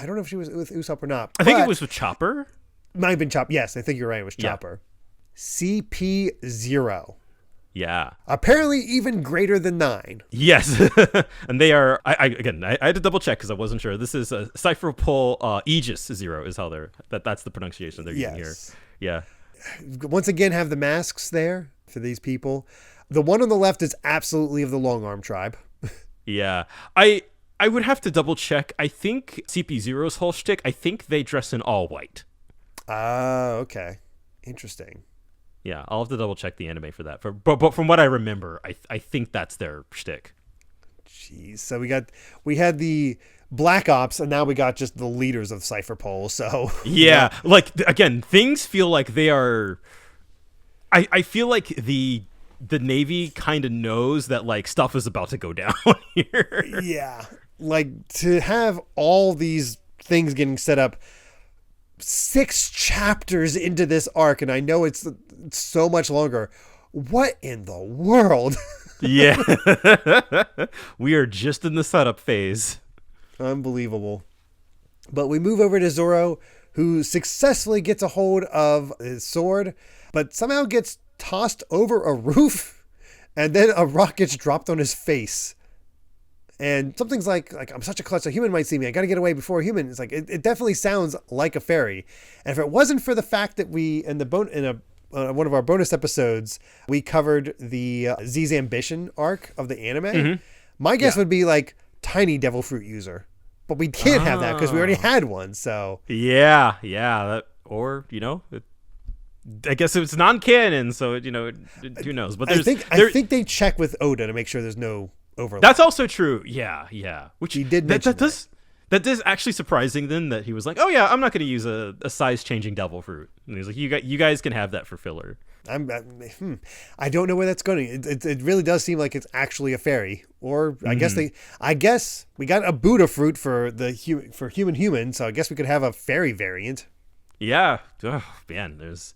don't know if she was with Usopp or not. I think it was with Chopper. Might have been Chopper. Yes, I think you're right. It was Chopper. CP0. Yeah. Apparently even greater than 9. Yes. And they are, I had to double check because I wasn't sure. This is a Cypher Pole Aegis 0 is how that's the pronunciation they're using here. Yeah. Once again, have the masks there for these people. The one on the left is absolutely of the Long Arm tribe. Yeah. I would have to double check. I think CP0's whole shtick, I think they dress in all white. Okay. Interesting. Yeah, I'll have to double check the anime for that. But from what I remember, I think that's their shtick. Jeez. So we had the Black Ops, and now we got just the leaders of Cypher Pole. So yeah, like again, things feel like they are. I feel like the Navy kind of knows that like stuff is about to go down here. Yeah, like to have all these things getting set up 6 chapters into this arc, and I know it's so much longer. What in the world? Yeah. We are just in the setup phase. Unbelievable. But we move over to Zoro, who successfully gets a hold of his sword, but somehow gets tossed over a roof, and then a rock gets dropped on his face. And something's like I'm such a klutz, a human might see me. I got to get away before a human. It's like it definitely sounds like a fairy. And if it wasn't for the fact that we in one of our bonus episodes we covered the Z's Ambition arc of the anime, my guess would be like tiny devil fruit user. But we can't have that because we already had one. So yeah, or I guess it's non-canon, so who knows? But I think they check with Oda to make sure there's no overlap. That's also true. Yeah. Which he did mention that is actually surprising. Then that he was like, oh yeah, I'm not going to use a size-changing devil fruit, and he's like, you guys can have that for filler. I don't know where that's going. It really does seem like it's actually a fairy, or I guess we got a Buddha fruit for human. So I guess we could have a fairy variant. Yeah. Oh man, there's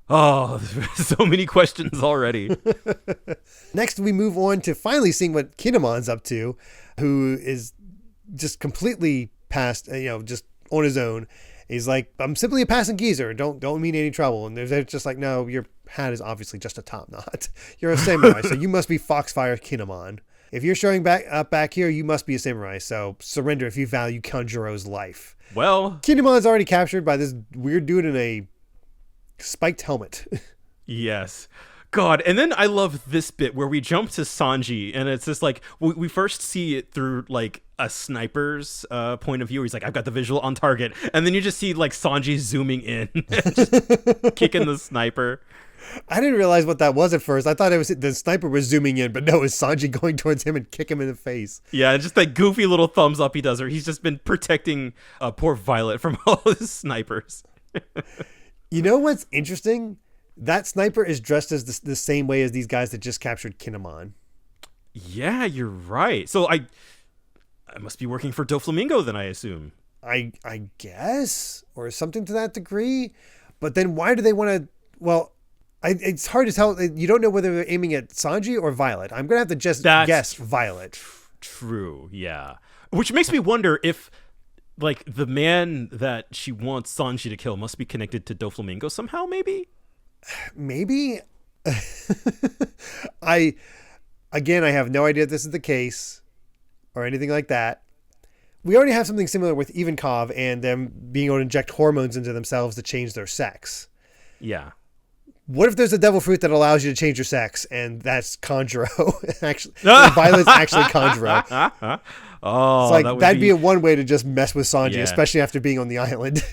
so many questions already. Next, we move on to finally seeing what Kinemon's up to, who is just completely past, just on his own. He's like, I'm simply a passing geezer. Don't mean any trouble. And they're just like, no, your hat is obviously just a top knot. You're a samurai, so you must be Foxfire Kinemon. If you're showing back here, you must be a samurai. So surrender if you value Kanjuro's life. Well, Kinemon's already captured by this weird dude in a spiked helmet. Yes. God. And then I love this bit where we jump to Sanji, and it's just like we first see it through like a sniper's point of view. He's like, I've got the visual on target, and then you just see like Sanji zooming in, just kicking the sniper. I didn't realize what that was at first. I thought it was the sniper was zooming in, but no, it was Sanji going towards him and kick him in the face. Yeah, just that goofy little thumbs up he does, or he's just been protecting poor Violet from all his snipers. You know what's interesting? That sniper is dressed as the same way as these guys that just captured Kinemon. Yeah, you're right. So I must be working for Doflamingo then, I assume. I guess, or something to that degree. But then why do they want to? Well, it's hard to tell. You don't know whether they're aiming at Sanji or Violet. I'm gonna have to just guess Violet. True. Yeah. Which makes me wonder if, like, the man that she wants Sanji to kill must be connected to Doflamingo somehow. Maybe. I have no idea if this is the case or anything like that. We already have something similar with Ivankov and them being able to inject hormones into themselves to change their sex. Yeah. What if there's a devil fruit that allows you to change your sex, and that's Conjuro? Actually, Violet's actually Conjuro. Oh, it's like that'd be one way to just mess with Sanji, especially after being on the island.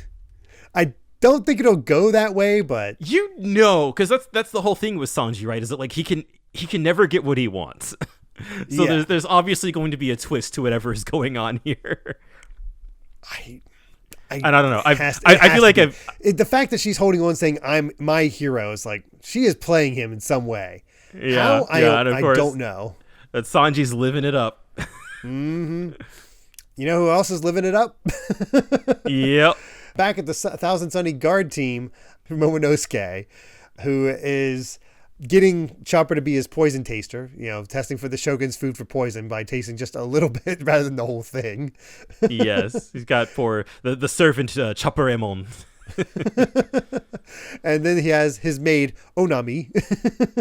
I don't think it'll go that way, but because that's the whole thing with Sanji, right? Is that like he can never get what he wants. So there's obviously going to be a twist to whatever is going on here. And I don't know. I feel like the fact that she's holding on, saying "I'm my hero" is like she is playing him in some way. Yeah, I don't know. That Sanji's living it up. Mm-hmm. You know who else is living it up? Yep. Back at the Thousand Sunny Guard team, Momonosuke, who is getting Chopper to be his poison taster, testing for the Shogun's food for poison by tasting just a little bit rather than the whole thing. Yes, he's got for the servant Chopperemon. And then he has his maid Onami.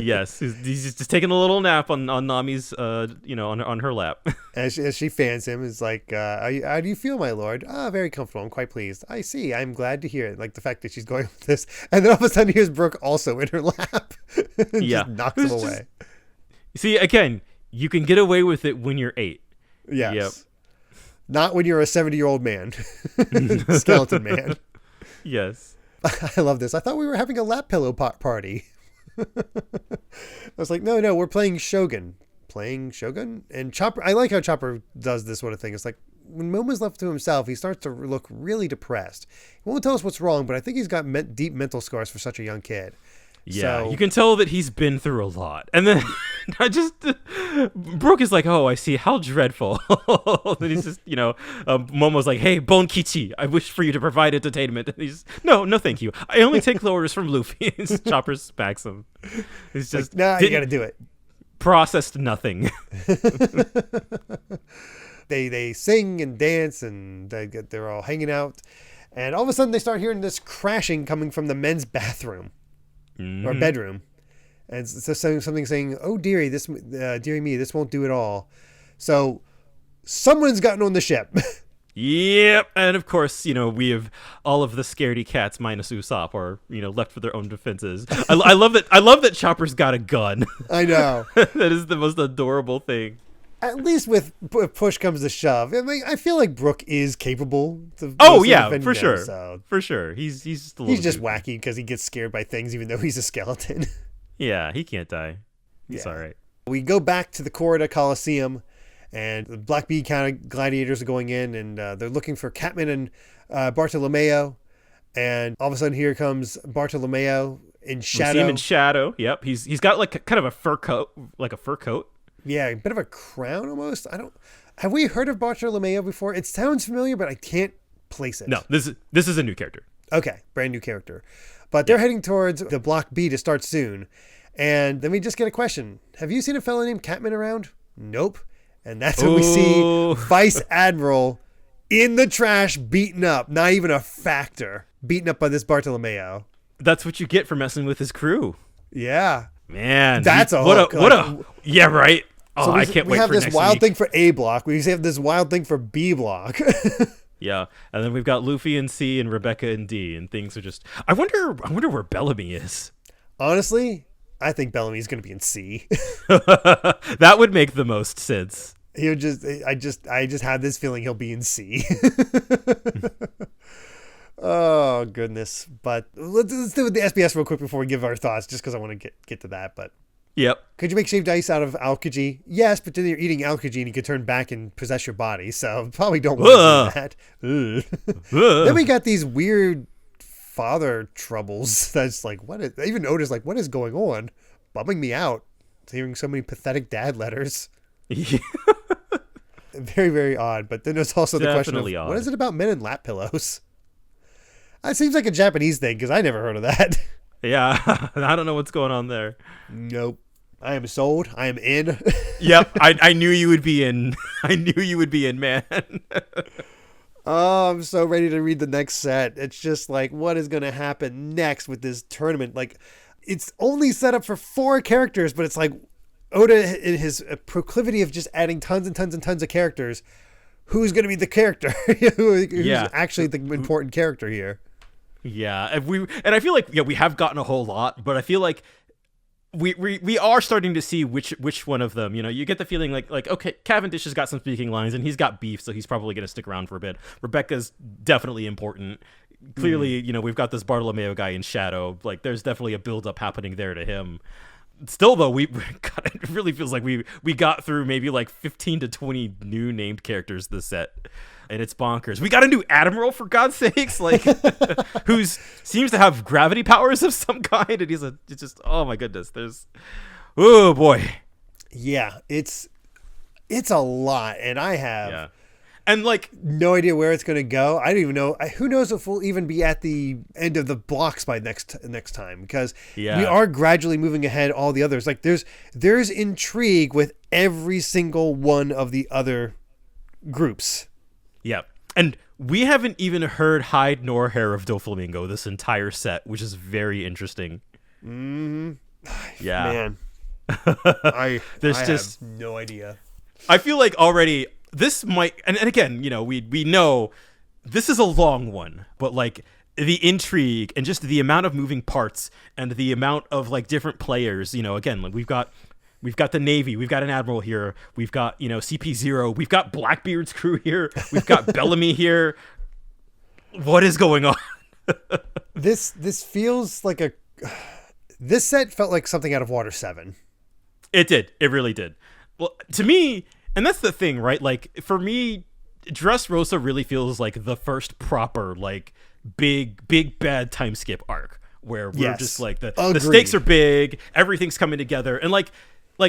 Yes, he's just taking a little nap on Nami's, on her lap. As she fans him, is like, how do you feel, my lord? Very comfortable. I'm quite pleased. I see. I'm glad to hear it. Like the fact that she's going with this, and then all of a sudden here's Brooke also in her lap. Just knocks him away. See, again, you can get away with it when you're 8. Yes. Yep. Not when you're a 70-year-old man, skeleton man. Yes. I love this. I thought we were having a lap pillow party. I was like, no, we're playing Shogun. Playing Shogun? And Chopper, I like how Chopper does this sort of thing. It's like when Momo's left to himself, he starts to look really depressed. He won't tell us what's wrong, but I think he's got deep mental scars for such a young kid. Yeah, so, you can tell that he's been through a lot. And then Brooke is like, oh, I see, how dreadful. Then he's just, Momo's like, hey, Bonkichi, I wish for you to provide entertainment. And he's, no, thank you. I only take orders from Luffy. And Chopper smacks him. He's just, like, you got to do it. Processed nothing. They sing and dance, and they're all hanging out. And all of a sudden, they start hearing this crashing coming from the men's bathroom. Or bedroom, and so something saying, "Oh dearie, dearie me, this won't do at all." So someone's gotten on the ship. Yep, and of course, we have all of the scaredy cats minus Usopp are left for their own defenses. I love that. I love that Chopper's got a gun. I know. That is the most adorable thing. At least with push comes to shove. I mean, I feel like Brooke is capable. For sure. So. For sure. He's just wacky because he gets scared by things, even though he's a skeleton. Yeah, he can't die. He's all right. We go back to the Corrida Coliseum, and the Black Bead County gladiators are going in, and they're looking for Catman and Bartolomeo. And all of a sudden, here comes Bartolomeo in shadow. We see him in shadow. Yep, he's got like kind of a fur coat, Yeah, a bit of a crown almost. Have we heard of Bartolomeo before? It sounds familiar, but I can't place it. No, this is a new character. Okay, brand new character. But they're heading towards the Block B to start soon. And then we just get a question. Have you seen a fellow named Catman around? Nope. And that's when we see Vice Admiral in the trash beaten up. Not even a factor. Beaten up by this Bartolomeo. That's what you get for messing with his crew. Yeah. Man, that's a hook. Yeah, right. Oh, so I can't wait for next week. We have this wild thing for A block. We have this wild thing for B block. Yeah, and then we've got Luffy in C and Rebecca in D, and things are just. I wonder where Bellamy is. Honestly, I think Bellamy's going to be in C. That would make the most sense. He'll I just had this feeling he'll be in C. Oh goodness! But let's do the SBS real quick before we give our thoughts, just because I want to get to that. But yep. Could you make shaved ice out of alkali? Yes, but then you're eating alkali and you could turn back and possess your body. So probably don't want to do that. Then we got these weird father troubles. That's like, what is? I even noticed, like, what is going on? Bumming me out. Hearing so many pathetic dad letters. Yeah. Very, very odd. But then there's also the question of, odd. What is it about men and lap pillows? That seems like a Japanese thing, because I never heard of that. Yeah, I don't know what's going on there. Nope. I am sold. I am in. Yep, I knew you would be in. I knew you would be in, man. Oh, I'm so ready to read the next set. It's just like, what is going to happen next with this tournament? Like, it's only set up for 4 characters, but it's like Oda, in his proclivity of just adding tons and tons and tons of characters, who's going to be the character? Who's actually the important character here? Yeah, and I feel like we have gotten a whole lot, but I feel like we are starting to see which one of them. You get the feeling like okay, Cavendish has got some speaking lines and he's got beef, so he's probably going to stick around for a bit. Rebecca's definitely important. Clearly, we've got this Bartolomeo guy in Shadow. Like, there's definitely a build up happening there to him. Still, though, God, it really feels like we got through maybe like 15 to 20 new named characters this set, and it's bonkers. We got a new Admiral, for God's sakes, like who seems to have gravity powers of some kind, and it's just, oh my goodness, oh boy, yeah, it's a lot, and I have and like no idea where it's going to go. I don't even know. Who knows if we'll even be at the end of the blocks by next time, because we are gradually moving ahead all the others. Like there's intrigue with every single one of the other groups. Yeah. And we haven't even heard hide nor hair of Doflamingo this entire set, which is very interesting. Mm-hmm. Yeah. Man. I have no idea. I feel like already this might, and again, we know this is a long one, but like the intrigue and just the amount of moving parts and the amount of like different players, again, like we've got the Navy, we've got an Admiral here, we've got, CP0, we've got Blackbeard's crew here, we've got Bellamy here. What is going on? This feels like this set felt like something out of Water 7. It did. It really did. Well, to me, and that's the thing, right? Like, for me, Dressrosa really feels like the first proper, like, big bad time skip arc, where we're just like, the stakes are big, everything's coming together, and like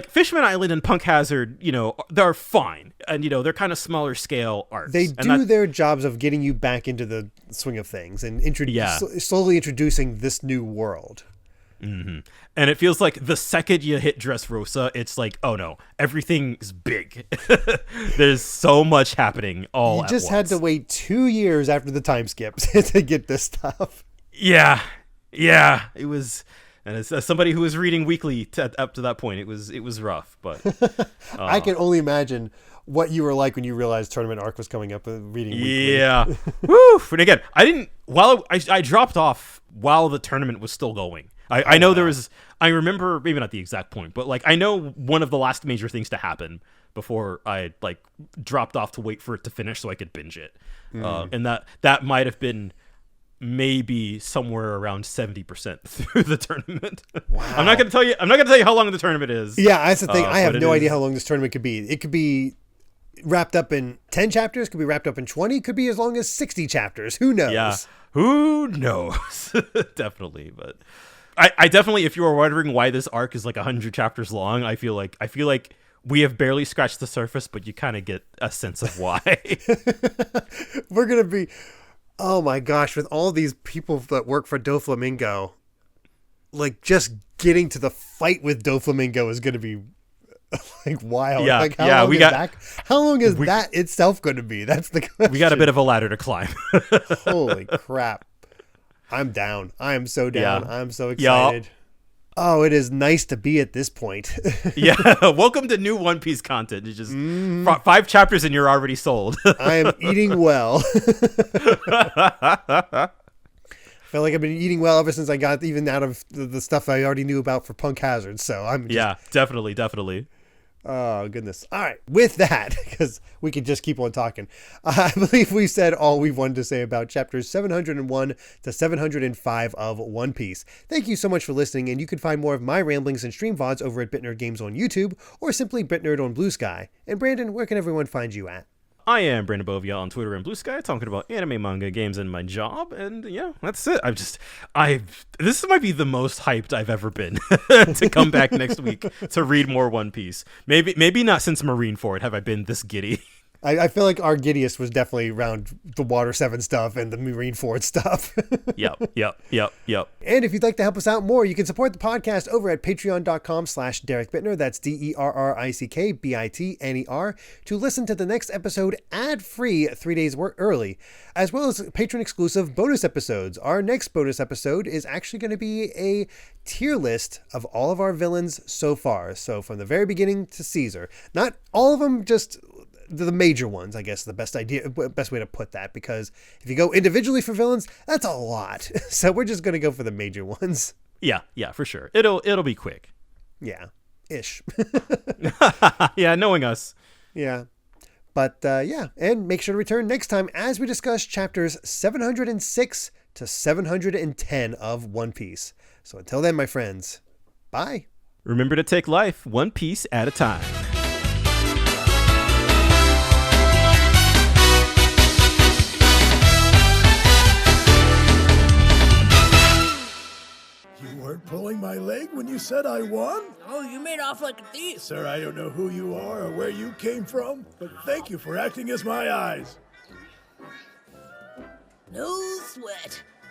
Fishman Island and Punk Hazard, they're fine, and they're kind of smaller scale arcs. They do their jobs of getting you back into the swing of things and slowly introducing this new world. Mm-hmm. And it feels like the second you hit Dressrosa, it's like, oh no, everything's big. There's so much happening all at once. You just had to wait 2 years after the time skips to get this stuff. Yeah, it was, and as somebody who was reading weekly up to that point, it was rough. But I can only imagine what you were like when you realized tournament arc was coming up and reading weekly. Yeah. Woo! And again, I dropped off while the tournament was still going. I know there was, I remember, maybe not the exact point, but like I know one of the last major things to happen before I like dropped off to wait for it to finish so I could binge it. And that might have been maybe somewhere around 70% through the tournament. Wow. I'm not going to tell you how long the tournament is. Yeah, that's the thing. I have no idea how long this tournament could be. It could be wrapped up in 10 chapters, could be wrapped up in 20, could be as long as 60 chapters. Who knows? Yeah. Who knows? Definitely, but I definitely, if you were wondering why this arc is like 100 chapters long, I feel like we have barely scratched the surface, but you kind of get a sense of why. We're going to be, oh my gosh, with all these people that work for Doflamingo, like just getting to the fight with Doflamingo is going to be like wild. Yeah, like how long is that itself going to be? That's the question. We got a bit of a ladder to climb. Holy crap. I'm down. I am so down. Yeah. I'm so excited. Yeah. Oh, it is nice to be at this point. Yeah. Welcome to new One Piece content. It's just 5 chapters and you're already sold. I am eating well. feel like I've been eating well ever since I got even out of the stuff I already knew about for Punk Hazard. So I'm just... definitely. Oh, goodness. All right. With that, because we could just keep on talking, I believe we've said all we've wanted to say about chapters 701 to 705 of One Piece. Thank you so much for listening, and you can find more of my ramblings and stream VODs over at BitNerd Games on YouTube, or simply BitNerd on BlueSky. And Brandon, where can everyone find you at? I am Brandon Bovia on Twitter and BlueSky, talking about anime, manga, games, and my job. And yeah, that's it. This might be the most hyped I've ever been to come back next week to read more One Piece. Maybe not since Marineford have I been this giddy. I feel like our giddiest was definitely around the Water 7 stuff and the Marineford stuff. Yep. And if you'd like to help us out more, you can support the podcast over at patreon.com/Derrick Bitner. That's DerrickBitner to listen to the next episode ad-free 3 days early, as well as patron-exclusive bonus episodes. Our next bonus episode is actually going to be a tier list of all of our villains so far. So from the very beginning to Caesar. Not all of them, just... the major ones, I guess, the best way to put that, because if you go individually for villains, that's a lot. So we're just going to go for the major ones. Yeah, for sure. It'll be quick. Yeah, ish. Yeah, knowing us. Yeah. But yeah, and make sure to return next time as we discuss chapters 706 to 710 of One Piece. So until then, my friends, bye. Remember to take life one piece at a time. Pulling my leg when you said I won? Oh, you made off like a thief. Sir, I don't know who you are or where you came from, but thank you for acting as my eyes. No sweat.